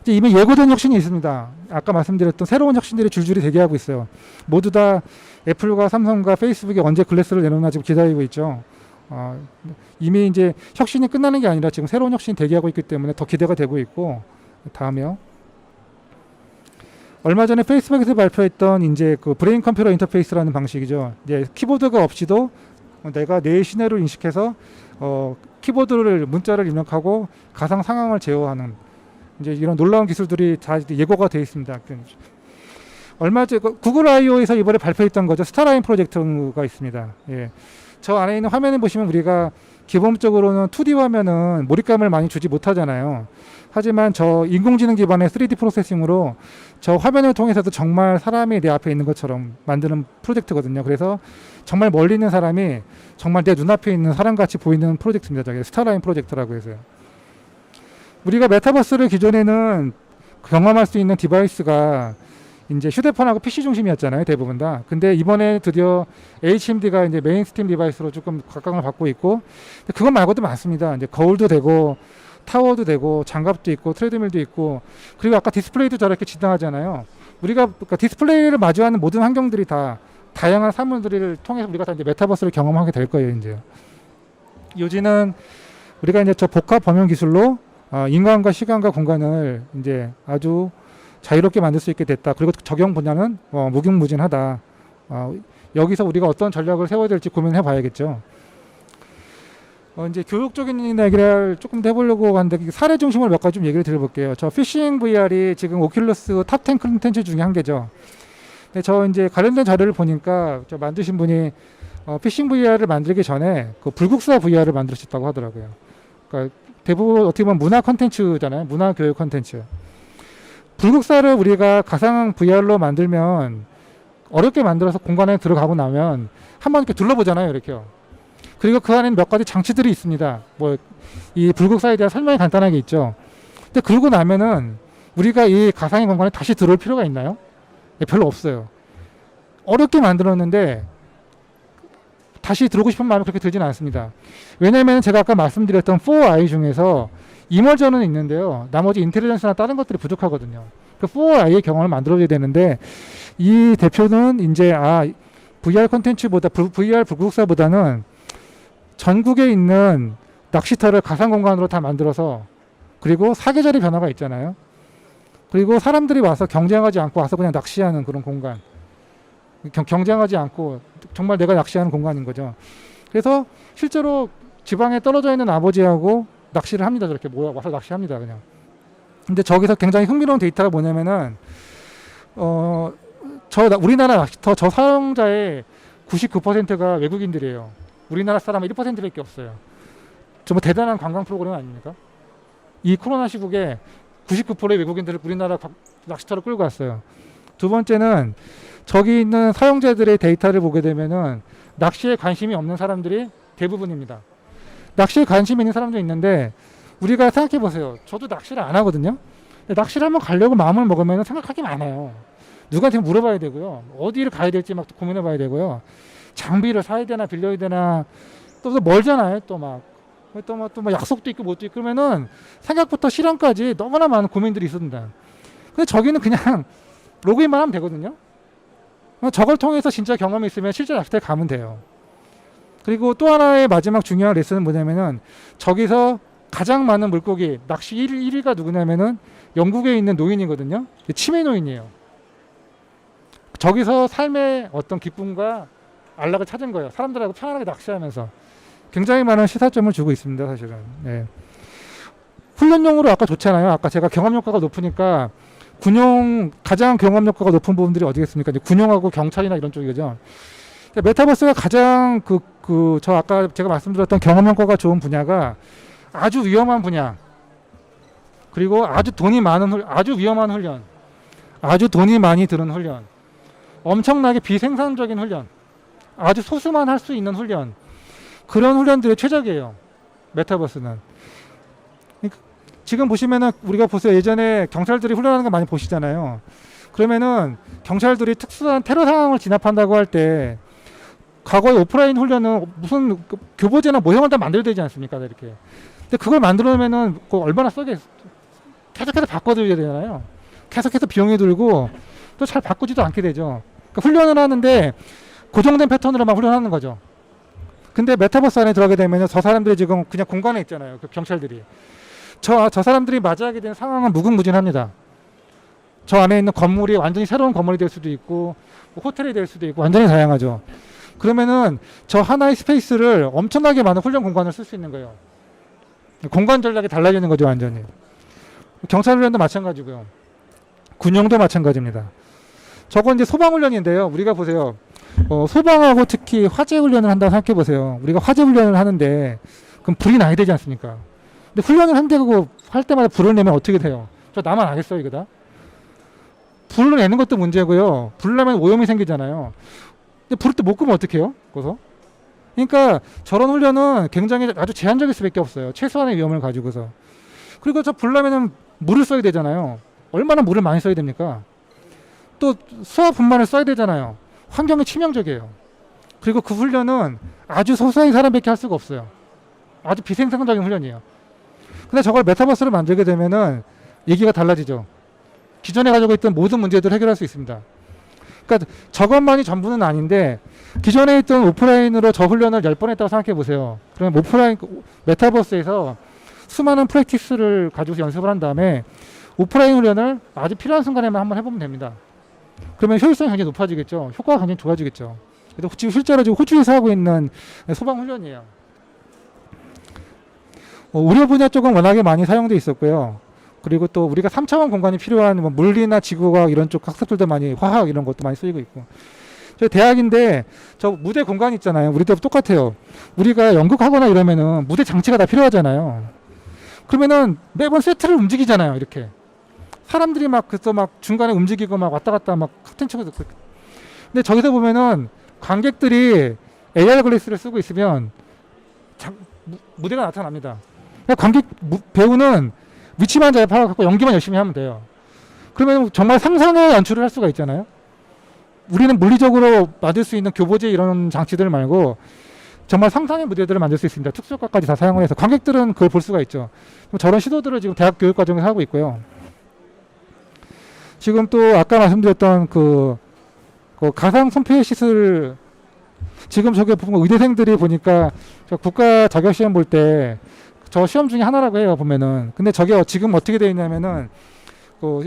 이제 이미 예고된 혁신이 있습니다. 아까 말씀드렸던 새로운 혁신들이 줄줄이 대기하고 있어요. 모두 다 애플과 삼성과 페이스북이 언제 글래스를 내놓나 지금 기다리고 있죠. 이미 이제 혁신이 끝나는 게 아니라 지금 새로운 혁신이 대기하고 있기 때문에 더 기대가 되고 있고, 다음에요. 얼마 전에 페이스북에서 발표했던 이제 그 브레인 컴퓨터 인터페이스라는 방식이죠. 이제 키보드가 없이도 내가 뇌의 시내를 인식해서 키보드를 문자를 입력하고 가상 상황을 제어하는 이제 이런 놀라운 기술들이 다 예고가 되어 있습니다. 얼마 전 구글 I/O에서 이번에 발표했던 거죠. 스타라인 프로젝트가 있습니다. 예. 저 안에 있는 화면을 보시면 우리가 기본적으로는 2D 화면은 몰입감을 많이 주지 못하잖아요. 하지만 저 인공지능 기반의 3D 프로세싱으로 저 화면을 통해서도 정말 사람이 내 앞에 있는 것처럼 만드는 프로젝트거든요. 그래서 정말 멀리 있는 사람이 정말 내 눈앞에 있는 사람같이 보이는 프로젝트입니다. 저게 스타라인 프로젝트라고 해서요. 우리가 메타버스를 기존에는 경험할 수 있는 디바이스가 이제 휴대폰하고 PC 중심이었잖아요, 대부분 다. 근데 이번에 드디어 HMD가 이제 메인스트림 디바이스로 조금 각광을 받고 있고, 그것 말고도 많습니다. 이제 거울도 되고, 타워도 되고, 장갑도 있고, 트레드밀도 있고, 그리고 아까 디스플레이도 저렇게 지나가잖아요. 우리가 그러니까 디스플레이를 마주하는 모든 환경들이 다 다양한 사물들을 통해서 우리가 다 이제 메타버스를 경험하게 될 거예요, 이제. 요지는 우리가 이제 저 복합 범용 기술로 인간과 시간과 공간을 이제 아주 자유롭게 만들 수 있게 됐다. 그리고 적용 분야는 무궁무진하다. 여기서 우리가 어떤 전략을 세워야 될지 고민해 봐야겠죠. 이제 교육적인 얘기를 조금 더 해보려고 하는데 사례 중심으로 몇 가지 좀 얘기를 드려볼게요. 저 피싱 VR 지금 오큘러스 탑10 콘텐츠 중에 한 개죠. 근데 저 이제 관련된 자료를 보니까 저 만드신 분이 피싱 VR을 만들기 전에 그 불국사 VR을 만드셨다고 하더라고요. 그러니까 대부분 어떻게 보면 문화 콘텐츠잖아요. 문화 교육 콘텐츠. 불국사를 우리가 가상 VR로 만들면 어렵게 만들어서 공간에 들어가고 나면 한번 이렇게 둘러보잖아요, 이렇게요. 그리고 그 안에는 몇 가지 장치들이 있습니다. 뭐 이 불국사에 대한 설명이 간단하게 있죠. 근데 그러고 나면은 우리가 이 가상의 공간에 다시 들어올 필요가 있나요? 네, 별로 없어요. 어렵게 만들었는데 다시 들어오고 싶은 마음이 그렇게 들지는 않습니다. 왜냐하면 제가 아까 말씀드렸던 4i 중에서 이머전은 있는데요. 나머지 인텔리전스나 다른 것들이 부족하거든요. 그 4i의 경험을 만들어줘야 되는데 이 대표는 이제 VR 콘텐츠보다 VR 불국사보다는 전국에 있는 낚시터를 가상 공간으로 다 만들어서 그리고 사계절의 변화가 있잖아요. 그리고 사람들이 와서 경쟁하지 않고 와서 그냥 낚시하는 그런 공간. 경쟁하지 않고 정말 내가 낚시하는 공간인 거죠. 그래서 실제로 지방에 떨어져 있는 아버지하고 낚시를 합니다. 저렇게 모여 와서 낚시합니다. 그냥. 근데 저기서 굉장히 흥미로운 데이터가 뭐냐면은 우리나라 낚시터 저 사용자의 99%가 외국인들이에요. 우리나라 사람은 1%밖에 없어요. 정말 대단한 관광 프로그램 아닙니까? 이 코로나 시국에 99%의 외국인들을 우리나라 낚시터로 끌고 왔어요. 두 번째는 저기 있는 사용자들의 데이터를 보게 되면은 낚시에 관심이 없는 사람들이 대부분입니다. 낚시에 관심이 있는 사람도 있는데 우리가 생각해 보세요. 저도 낚시를 안 하거든요. 낚시를 한번 가려고 마음을 먹으면 생각할 게 많아요. 누구한테 물어봐야 되고요. 어디를 가야 될지 막 고민해 봐야 되고요. 장비를 사야 되나 빌려야 되나 또 멀잖아요. 또 막 약속도 있고 뭣도 있고 그러면은 생각부터 실현까지 너무나 많은 고민들이 있습니다. 근데 저기는 그냥 로그인만 하면 되거든요. 저걸 통해서 진짜 경험이 있으면 실제 낚시터에 가면 돼요. 그리고 또 하나의 마지막 중요한 레슨은 뭐냐면은 저기서 가장 많은 물고기 낚시 1위가 누구냐면은 영국에 있는 노인이거든요. 치매 노인이에요. 저기서 삶의 어떤 기쁨과 안락을 찾은 거예요. 사람들하고 편안하게 낚시하면서. 굉장히 많은 시사점을 주고 있습니다, 사실은. 네. 훈련용으로 아까 좋잖아요. 아까 제가 경험 효과가 높으니까 가장 경험 효과가 높은 부분들이 어디겠습니까? 이제 군용하고 경찰이나 이런 쪽이죠. 메타버스가 가장 저 아까 제가 말씀드렸던 경험 효과가 좋은 분야가 아주 위험한 분야, 그리고 아주 돈이 많은 아주 위험한 훈련, 아주 돈이 많이 드는 훈련, 엄청나게 비생산적인 훈련, 아주 소수만 할 수 있는 훈련, 그런 훈련들이 최적이에요. 메타버스는. 그러니까 지금 보시면은 우리가 보세요. 예전에 경찰들이 훈련하는 거 많이 보시잖아요. 그러면은 경찰들이 특수한 테러 상황을 진압한다고 할 때 과거의 오프라인 훈련은 무슨 교보제나 모형을 다 만들어야 되지 않습니까? 이렇게. 근데 그걸 만들어내면은 얼마나 계속해서 바꿔줘야 되잖아요. 계속해서 비용이 들고 또 잘 바꾸지도 않게 되죠. 그러니까 훈련을 하는데 고정된 패턴으로만 훈련하는 거죠. 근데 메타버스 안에 들어가게 되면 저 사람들이 지금 그냥 공간에 있잖아요. 그 경찰들이. 저 사람들이 맞이하게 되는 상황은 무궁무진합니다. 저 안에 있는 건물이 완전히 새로운 건물이 될 수도 있고 뭐 호텔이 될 수도 있고 완전히 다양하죠. 그러면은 저 하나의 스페이스를 엄청나게 많은 훈련 공간을 쓸 수 있는 거예요. 공간 전략이 달라지는 거죠, 완전히. 경찰 훈련도 마찬가지고요. 군용도 마찬가지입니다. 저건 이제 소방 훈련인데요. 우리가 보세요. 소방하고 특히 화재 훈련을 한다고 생각해 보세요. 우리가 화재 훈련을 하는데 그럼 불이 나야 되지 않습니까? 근데 훈련을 한다고 할 때마다 불을 내면 어떻게 돼요? 저 나만 알겠어요, 이거 다? 불을 내는 것도 문제고요. 불 나면 오염이 생기잖아요. 근데 불을 또 못 끄면 어떡해요? 거기서? 그러니까 저런 훈련은 굉장히 아주 제한적일 수밖에 없어요. 최소한의 위험을 가지고서. 그리고 저 불 나면은 물을 써야 되잖아요. 얼마나 물을 많이 써야 됩니까? 또 수화 분만을 써야 되잖아요. 환경에 치명적이에요. 그리고 그 훈련은 아주 소수의 사람밖에 할 수가 없어요. 아주 비생산적인 훈련이에요. 근데 저걸 메타버스를 만들게 되면은 얘기가 달라지죠. 기존에 가지고 있던 모든 문제들을 해결할 수 있습니다. 그러니까 저것만이 전부는 아닌데 기존에 있던 오프라인으로 저 훈련을 10번 했다고 생각해 보세요. 그러면 오프라인 메타버스에서 수많은 프랙티스를 가지고 연습을 한 다음에 오프라인 훈련을 아주 필요한 순간에만 한번 해보면 됩니다. 그러면 효율성이 굉장히 높아지겠죠. 효과가 굉장히 좋아지겠죠. 그래서 지금 실제로 지금 호주에서 하고 있는 소방 훈련이에요. 의료 분야 쪽은 워낙에 많이 사용돼 있었고요. 그리고 또 우리가 3차원 공간이 필요한 뭐 물리나 지구과학 이런 쪽 학습들도 많이, 화학 이런 것도 많이 쓰이고 있고. 저 대학인데 저 무대 공간 있잖아요. 우리도 똑같아요. 우리가 연극하거나 이러면은 무대 장치가 다 필요하잖아요. 그러면은 매번 세트를 움직이잖아요. 이렇게 사람들이 막 그래서 막 중간에 움직이고 막 왔다 갔다 막 커튼 치고. 근데 저기서 보면은 관객들이 AR 글래스를 쓰고 있으면 무대가 나타납니다. 그러니까 배우는 위치만 잘 파악하고 연기만 열심히 하면 돼요. 그러면 정말 상상의 연출을 할 수가 있잖아요. 우리는 물리적으로 만들 수 있는 교보제 이런 장치들 말고 정말 상상의 무대들을 만들 수 있습니다. 특수효과까지 다 사용을 해서 관객들은 그걸 볼 수가 있죠. 저런 시도들을 지금 대학 교육 과정에서 하고 있고요. 지금 또 아까 말씀드렸던 그 가상 손폐 시술, 지금 저기 보면 의대생들이 보니까 저 국가 자격 시험 볼 때 저 시험 중에 하나라고 해요, 보면은. 근데 저게 지금 어떻게 되어 있냐면은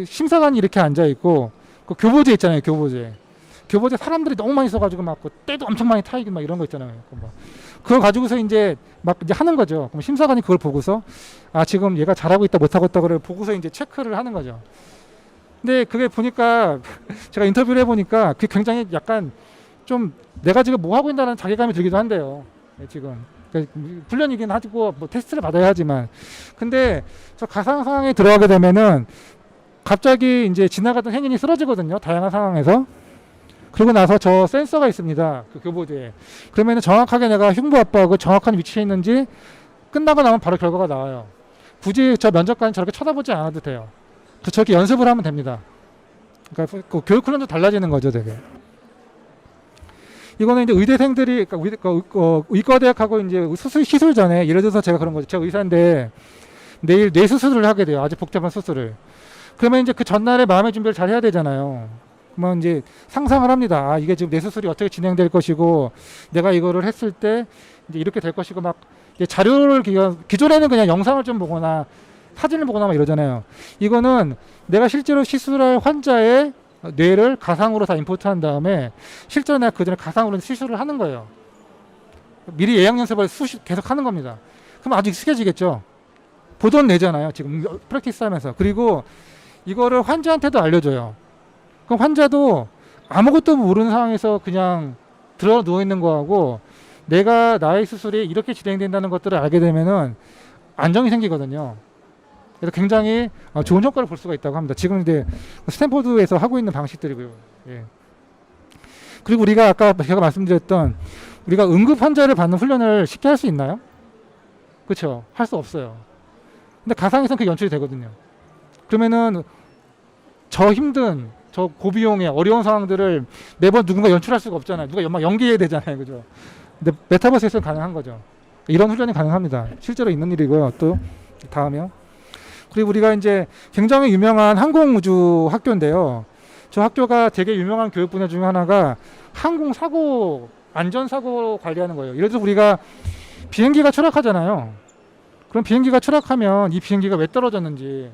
심사관이 이렇게 앉아 있고 교보제 있잖아요, 교보제 사람들이 너무 많이 써가지고 막 때도 엄청 많이 타이고 막 이런 거 있잖아요. 그걸 가지고서 이제 하는 거죠. 그럼 심사관이 그걸 보고서 지금 얘가 잘하고 있다 못하고 있다 그걸 보고서 이제 체크를 하는 거죠. 근데 그게 보니까 제가 인터뷰를 해보니까 그게 굉장히 약간 좀 내가 지금 뭐 하고 있다는 자괴감이 들기도 한대요. 지금 훈련이긴 하고 뭐 테스트를 받아야 하지만, 근데 저 가상 상황에 들어가게 되면은 갑자기 이제 지나가던 행인이 쓰러지거든요. 다양한 상황에서. 그러고 나서 저 센서가 있습니다. 그 교보제에. 그러면은 정확하게 내가 흉부 압박을 정확한 위치에 있는지 끝나고 나면 바로 결과가 나와요. 굳이 저 면접관이 저렇게 쳐다보지 않아도 돼요. 저렇게 연습을 하면 됩니다. 그러니까 그 교육 훈련도 달라지는 거죠, 되게. 이거는 이제 의대생들이, 의과대학하고 이제 시술 전에, 예를 들어서 제가 그런 거죠. 제가 의사인데 내일 뇌 수술을 하게 돼요. 아주 복잡한 수술을. 그러면 이제 그 전날에 마음의 준비를 잘 해야 되잖아요. 그러면 이제 상상을 합니다. 이게 지금 뇌 수술이 어떻게 진행될 것이고, 내가 이거를 했을 때 이제 이렇게 될 것이고, 막 이제 자료를 기존에는 그냥 영상을 좀 보거나 사진을 보거나 막 이러잖아요. 이거는 내가 실제로 시술할 환자의 뇌를 가상으로 다 임포트한 다음에 실제로 내가 그 전에 가상으로 시술을 하는 거예요. 미리 예약 연습을 계속 하는 겁니다. 그럼 아주 익숙해지겠죠. 보던 내잖아요. 지금 프랙티스 하면서. 그리고 이거를 환자한테도 알려줘요. 그럼 환자도 아무것도 모르는 상황에서 그냥 들어 누워 있는 거하고 내가 나의 수술이 이렇게 진행된다는 것들을 알게 되면은 안정이 생기거든요. 그래서 굉장히 좋은 효과를 볼 수가 있다고 합니다. 지금 이제 스탠포드에서 하고 있는 방식들이고요. 예. 그리고 우리가 아까 제가 말씀드렸던 우리가 응급 환자를 받는 훈련을 쉽게 할 수 있나요? 그렇죠. 할 수 없어요. 근데 가상에서는 그게 연출이 되거든요. 그러면은 저 힘든 저 고비용의 어려운 상황들을 매번 누군가 연출할 수가 없잖아요. 누가 막 연기해야 되잖아요. 그죠? 근데 메타버스에서는 가능한 거죠. 이런 훈련이 가능합니다. 실제로 있는 일이고요. 또 다음이요. 그리고 우리가 이제 굉장히 유명한 항공우주 학교인데요. 저 학교가 되게 유명한 교육 분야 중에 하나가 항공사고, 안전사고 관리하는 거예요. 예를 들어서 우리가 비행기가 추락하잖아요. 그럼 비행기가 추락하면 이 비행기가 왜 떨어졌는지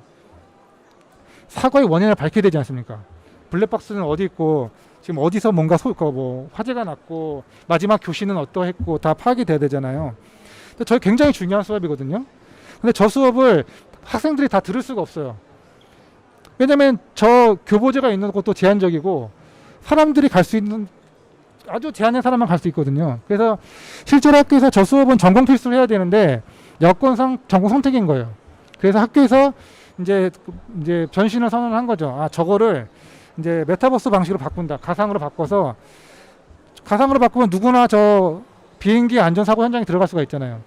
사고의 원인을 밝혀야 되지 않습니까? 블랙박스는 어디 있고 지금 어디서 뭔가 화재가 났고 마지막 교시는 어떠했고 다 파악이 돼야 되잖아요. 근데 저희 굉장히 중요한 수업이거든요. 근데 저 수업을 학생들이 다 들을 수가 없어요. 왜냐면 저 교보제가 있는 곳도 제한적이고 사람들이 갈 수 있는 아주 제한된 사람만 갈 수 있거든요. 그래서 실제로 학교에서 저 수업은 전공 필수로 해야 되는데 여건상 전공 선택인 거예요. 그래서 학교에서 이제 변신을 선언한 거죠. 아, 저거를 이제 메타버스 방식으로 바꾼다. 가상으로 바꿔서 가상으로 바꾸면 누구나 저 비행기 안전사고 현장에 들어갈 수가 있잖아요.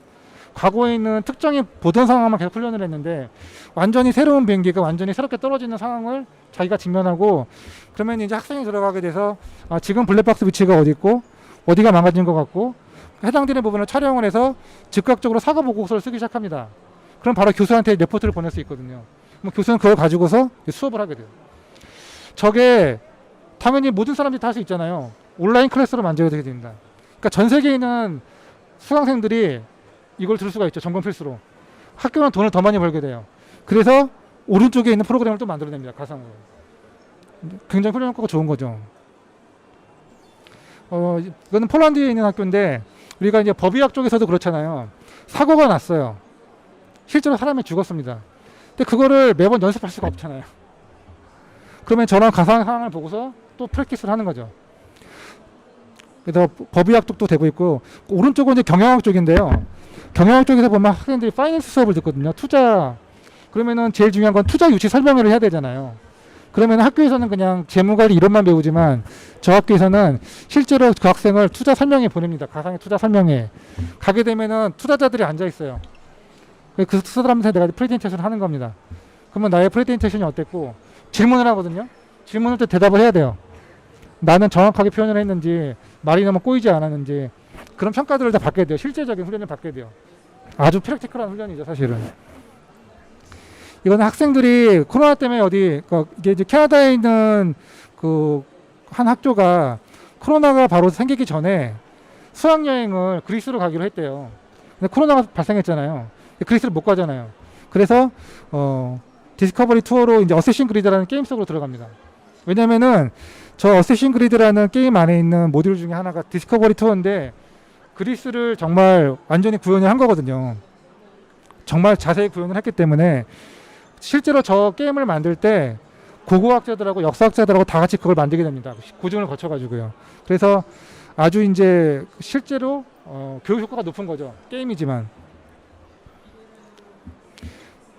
과거에 있는 특정히 보던 상황만 계속 훈련을 했는데 완전히 새로운 비행기가 완전히 새롭게 떨어지는 상황을 자기가 직면하고 그러면 이제 학생이 들어가게 돼서 아, 지금 블랙박스 위치가 어디 있고 어디가 망가진 것 같고 해당되는 부분을 촬영을 해서 즉각적으로 사고 보고서를 쓰기 시작합니다. 그럼 바로 교수한테 레포트를 보낼 수 있거든요. 그럼 교수는 그걸 가지고서 수업을 하게 돼요. 저게 당연히 모든 사람들이 다 할 수 있잖아요. 온라인 클래스로 만들어야 되게 됩니다. 그러니까 전 세계에 있는 수강생들이 이걸 들을 수가 있죠. 전공 필수로. 학교는 돈을 더 많이 벌게 돼요. 그래서 오른쪽에 있는 프로그램을 또 만들어냅니다. 가상으로. 굉장히 훈련 효과가 좋은 거죠. 이거는 폴란드에 있는 학교인데 우리가 이제 법의학 쪽에서도 그렇잖아요. 사고가 났어요. 실제로 사람이 죽었습니다. 근데 그거를 매번 연습할 수가 없잖아요. 그러면 저런 가상 상황을 보고서 또 프랙티스를 하는 거죠. 그래서 법의학 쪽도 되고 있고 오른쪽은 이제 경영학 쪽인데요. 경영학 쪽에서 보면 학생들이 파이낸스 수업을 듣거든요. 투자. 그러면은 제일 중요한 건 투자 유치 설명회를 해야 되잖아요. 그러면 학교에서는 그냥 재무관리 이론만 배우지만 저 학교에서는 실제로 그 학생을 투자 설명회 보냅니다. 가상의 투자 설명회. 가게 되면은 투자자들이 앉아 있어요. 그 사람한테 내가 프레젠테이션을 하는 겁니다. 그러면 나의 프레젠테이션이 어땠고 질문을 하거든요. 질문을 또 대답을 해야 돼요. 나는 정확하게 표현을 했는지 말이 너무 꼬이지 않았는지 그런 평가들을 다 받게 돼요. 실제적인 훈련을 받게 돼요. 아주 프랙티컬한 훈련이죠, 사실은. 이거는 학생들이 코로나 때문에 이게 이제 캐나다에 있는 그 한 학교가 코로나가 바로 생기기 전에 수학여행을 그리스로 가기로 했대요. 근데 코로나가 발생했잖아요. 그리스를 못 가잖아요. 그래서 디스커버리 투어로 이제 어쌔신 그리드라는 게임 속으로 들어갑니다. 왜냐면은 저 어쌔신 그리드라는 게임 안에 있는 모듈 중에 하나가 디스커버리 투어인데 그리스를 정말 완전히 구현을 한 거거든요. 정말 자세히 구현을 했기 때문에 실제로 저 게임을 만들 때 고고학자들하고 역사학자들하고 다 같이 그걸 만들게 됩니다. 고증을 거쳐가지고요. 그래서 아주 이제 실제로 교육 효과가 높은 거죠. 게임이지만.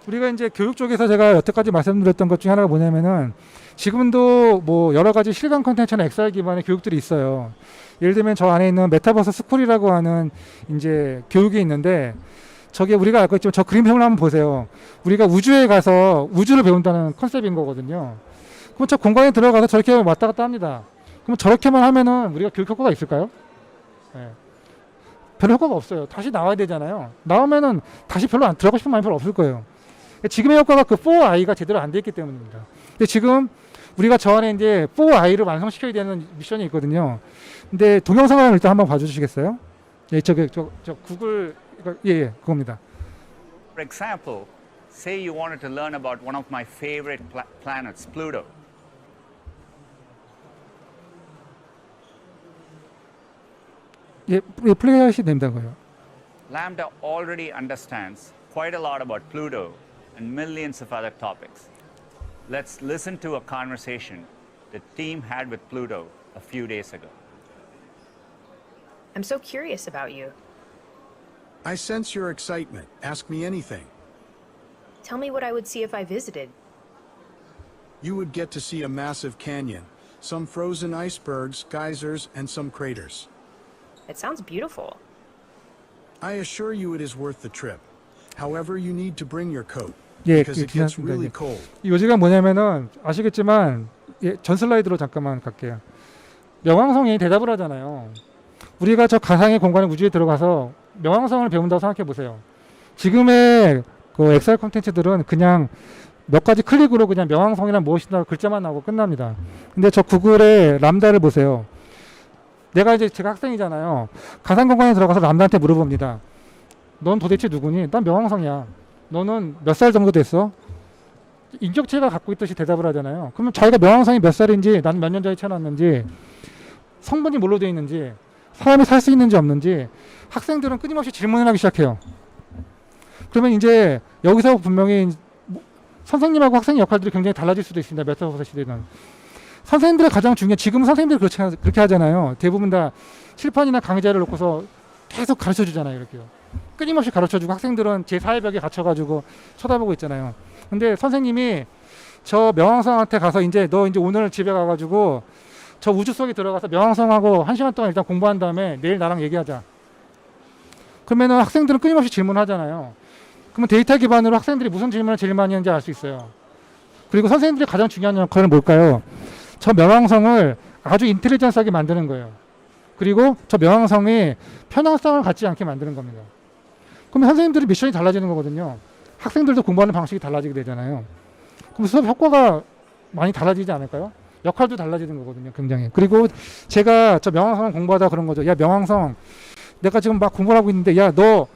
우리가 이제 교육 쪽에서 제가 여태까지 말씀드렸던 것 중에 하나가 뭐냐면은 지금도 뭐 여러 가지 실감 콘텐츠나 XR 기반의 교육들이 있어요. 예를 들면 저 안에 있는 메타버스 스쿨이라고 하는 이제 교육이 있는데 저게 우리가 알고 있지만 저 그림형을 한번 보세요. 우리가 우주에 가서 우주를 배운다는 컨셉인 거거든요. 그럼 저 공간에 들어가서 저렇게 왔다 갔다 합니다. 그럼 저렇게만 하면은 우리가 교육 효과가 있을까요? 네. 별 효과가 없어요. 다시 나와야 되잖아요. 나오면은 다시 별로 안 들어가고 싶은 마음이 별로 없을 거예요. 지금의 효과가 그 4I가 제대로 안 돼 있기 때문입니다. 근데 지금 우리가 저 안에 이제 4I를 완성시켜야 되는 미션이 있거든요. 근데 동영상을 일단 한번 봐주시겠어요? 예, 저 구글 예, 그겁니다. For example, say you wanted to learn about one of my favorite planets, Pluto. 예, 플레이하시면 됩니다. 거요. Lambda already understands quite a lot about Pluto and millions of other topics. Let's listen to a conversation the team had with Pluto a few days ago. I'm so curious about you. I sense your excitement. Ask me anything. Tell me what I would see if I visited. You would get to see a massive canyon, some frozen icebergs, geysers, and some craters. It sounds beautiful. I assure you it is worth the trip. However, you need to bring your coat 예, because it gets really cold. 이 요지가 뭐냐면은 아시겠지만 예, 전 슬라이드로 잠깐만 갈게요. 명왕성이 대답을 하잖아요. 우리가 저 가상의 공간의 우주에 들어가서 명왕성을 배운다고 생각해 보세요. 지금의 그 엑셀 콘텐츠들은 그냥 몇 가지 클릭으로 그냥 명왕성이란 무엇이다 글자만 나오고 끝납니다. 근데 저 구글의 람다를 보세요. 제가 학생이잖아요. 가상 공간에 들어가서 람다한테 물어봅니다. 넌 도대체 누구니? 난 명왕성이야. 너는 몇 살 정도 됐어? 인격체가 갖고 있듯이 대답을 하잖아요. 그러면 자기가 명왕성이 몇 살인지, 나는 몇 년 전에 태어났는지, 성분이 뭘로 되어 있는지, 사람이 살 수 있는지 없는지 학생들은 끊임없이 질문을 하기 시작해요. 그러면 이제 여기서 분명히 선생님하고 학생의 역할들이 굉장히 달라질 수도 있습니다. 메타버스 시대는. 선생님들의 가장 중요한, 지금 선생님들이 그렇게 하잖아요. 대부분 다 칠판이나 강의자를 놓고서 계속 가르쳐 주잖아요. 이렇게요. 끊임없이 가르쳐 주고 학생들은 제 사회벽에 갇혀가지고 쳐다보고 있잖아요. 근데 선생님이 저 명왕성한테 가서 너 이제 오늘 집에 가가지고 저 우주 속에 들어가서 명왕성하고 1시간 동안 일단 공부한 다음에 내일 나랑 얘기하자. 그러면은 학생들은 끊임없이 질문하잖아요. 그러면 데이터 기반으로 학생들이 무슨 질문을 제일 많이 하는지 알 수 있어요. 그리고 선생님들이 가장 중요한 역할은 뭘까요? 저 명왕성을 아주 인텔리전스하게 만드는 거예요. 그리고 저 명왕성이 편향성을 갖지 않게 만드는 겁니다. 그러면 선생님들의 미션이 달라지는 거거든요. 학생들도 공부하는 방식이 달라지게 되잖아요. 그럼 수업 효과가 많이 달라지지 않을까요? 역할도 달라지는 거거든요. 굉장히. 그리고 제가 저 명왕성을 공부하다 그런 거죠. 야, 명왕성, 내가 지금 막 공부를 하고 있는데, 야, 너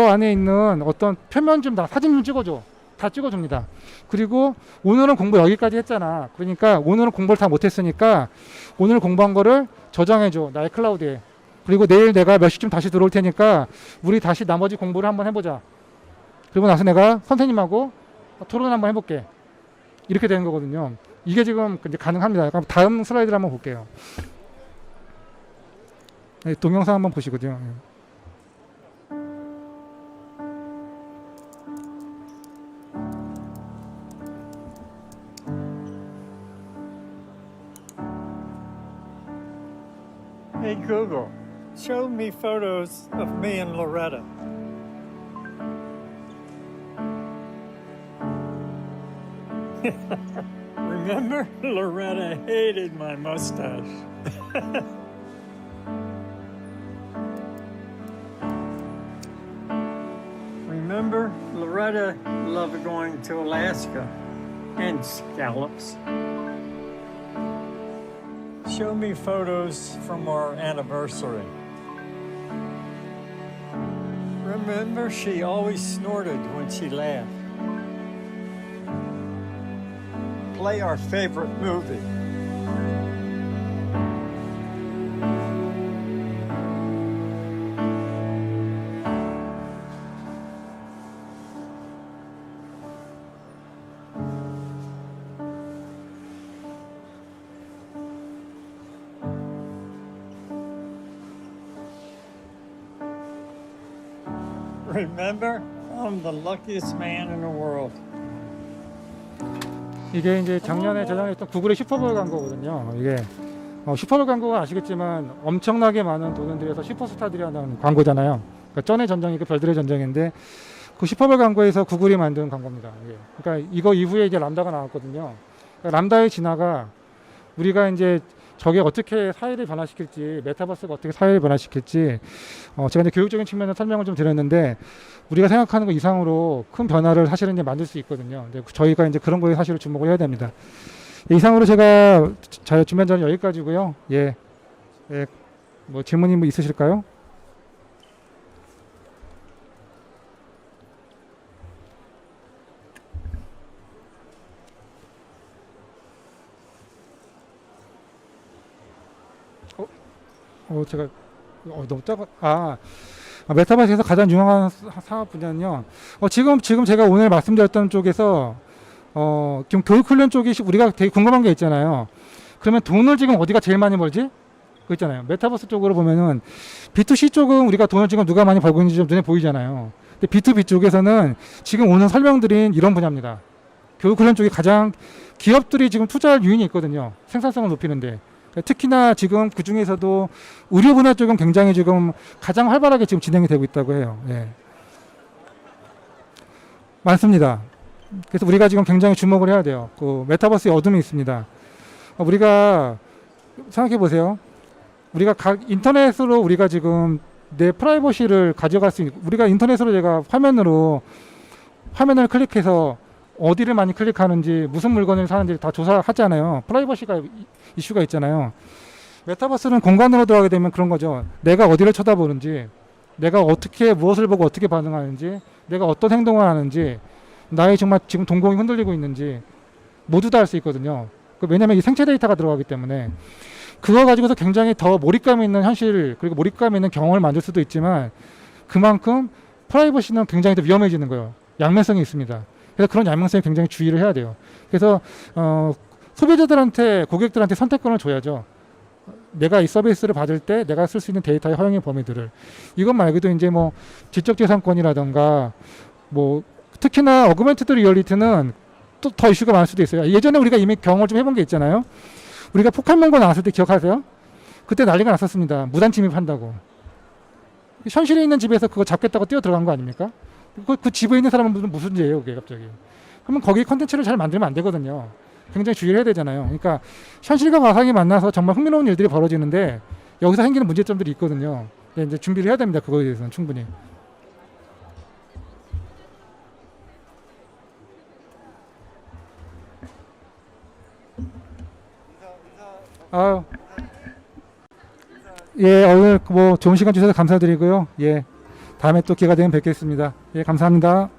안에 있는 어떤 표면 좀 사진 좀 찍어줘. 다 찍어줍니다. 그리고 오늘은 공부 여기까지 했잖아. 그러니까 오늘은 공부를 다 못했으니까 오늘 공부한 거를 저장해줘. 나의 클라우드에. 그리고 내일 내가 몇 시쯤 다시 들어올 테니까 우리 다시 나머지 공부를 한번 해보자. 그리고 나서 내가 선생님하고 토론 한번 해볼게. 이렇게 되는 거거든요. 이게 지금 이제 가능합니다. 그럼 다음 슬라이드를 한번 볼게요. 네, 동영상 한번 보시거든요. Hey Google, show me photos of me and Loretta. Remember? Loretta hated my mustache. Remember? Loretta loved going to Alaska and scallops. Show me photos from our anniversary. Remember, she always snorted when she laughed. Play our favorite movie. Remember, I'm the luckiest man in the world. 이게 이제 작년에 저장했던 구글의 슈퍼볼 광고거든요. 이게 슈퍼볼 광고가 아시겠지만 엄청나게 많은 돈을 들여서 슈퍼스타들이 하는 광고잖아요. 그러니까 쩐의 전쟁이 그 별들의 전쟁인데 그 슈퍼볼 광고에서 구글이 만든 광고입니다. 이게. 그러니까 이거 이후에 이제 람다가 나왔거든요. 그러니까 람다의 진화가 우리가 이제 저게 어떻게 사회를 변화시킬지, 메타버스가 어떻게 사회를 변화시킬지, 제가 이제 교육적인 측면에서 설명을 좀 드렸는데, 우리가 생각하는 것 이상으로 큰 변화를 사실은 이제 만들 수 있거든요. 근데 저희가 이제 그런 거에 사실 주목을 해야 됩니다. 이상으로 제가 준비한 자는 여기까지고요. 예, 뭐 질문이 뭐 있으실까요? 제가 너무 작아. 메타버스에서 가장 유명한 사업 분야는요. 지금 제가 오늘 말씀드렸던 쪽에서 지금 교육 훈련 쪽이 우리가 되게 궁금한 게 있잖아요. 그러면 돈을 지금 어디가 제일 많이 벌지? 그거 있잖아요. 메타버스 쪽으로 보면은 B2C 쪽은 우리가 돈을 지금 누가 많이 벌고 있는지 좀 눈에 보이잖아요. 근데 B2B 쪽에서는 지금 오늘 설명드린 이런 분야입니다. 교육 훈련 쪽이 가장 기업들이 지금 투자할 유인이 있거든요. 생산성을 높이는데. 특히나 지금 그 중에서도 의료 분야 쪽은 굉장히 지금 가장 활발하게 지금 진행이 되고 있다고 해요. 예. 많습니다. 그래서 우리가 지금 굉장히 주목을 해야 돼요. 그 메타버스의 어둠이 있습니다. 우리가 생각해 보세요. 우리가 인터넷으로 우리가 지금 내 프라이버시를 가져갈 수 있는, 우리가 인터넷으로 제가 화면을 클릭해서 어디를 많이 클릭하는지 무슨 물건을 사는지 다 조사하잖아요. 프라이버시가 이슈가 있잖아요. 메타버스는 공간으로 들어가게 되면 그런 거죠. 내가 어디를 쳐다보는지, 내가 어떻게 무엇을 보고 어떻게 반응하는지, 내가 어떤 행동을 하는지, 나의 정말 지금 동공이 흔들리고 있는지 모두 다 알 수 있거든요. 왜냐하면 이 생체 데이터가 들어가기 때문에 그거 가지고서 굉장히 더 몰입감 있는 현실, 그리고 몰입감 있는 경험을 만들 수도 있지만 그만큼 프라이버시는 굉장히 더 위험해지는 거예요. 양면성이 있습니다. 그래서 그런 양면성에 굉장히 주의를 해야 돼요. 그래서 소비자들한테, 고객들한테 선택권을 줘야죠. 내가 이 서비스를 받을 때 내가 쓸 수 있는 데이터의 허용의 범위들을. 이것 말고도 이제 뭐 지적재산권이라던가 뭐 특히나 어그멘티드 리얼리티는 또 더 이슈가 많을 수도 있어요. 예전에 우리가 이미 경험을 좀 해본 게 있잖아요. 우리가 폭탄명고 나왔을 때 기억하세요? 그때 난리가 났었습니다. 무단 침입한다고. 현실에 있는 집에서 그거 잡겠다고 뛰어 들어간 거 아닙니까? 그 집에 있는 사람은 무슨 죄예요, 그게 갑자기. 그러면 거기 컨텐츠를 잘 만들면 안 되거든요. 굉장히 주의를 해야 되잖아요. 그러니까 현실과 가상이 만나서 정말 흥미로운 일들이 벌어지는데 여기서 생기는 문제점들이 있거든요. 이제 준비를 해야 됩니다. 그거에 대해서는 충분히. 예, 오늘 뭐 좋은 시간 주셔서 감사드리고요. 예, 다음에 또 기회가 되면 뵙겠습니다. 예, 감사합니다.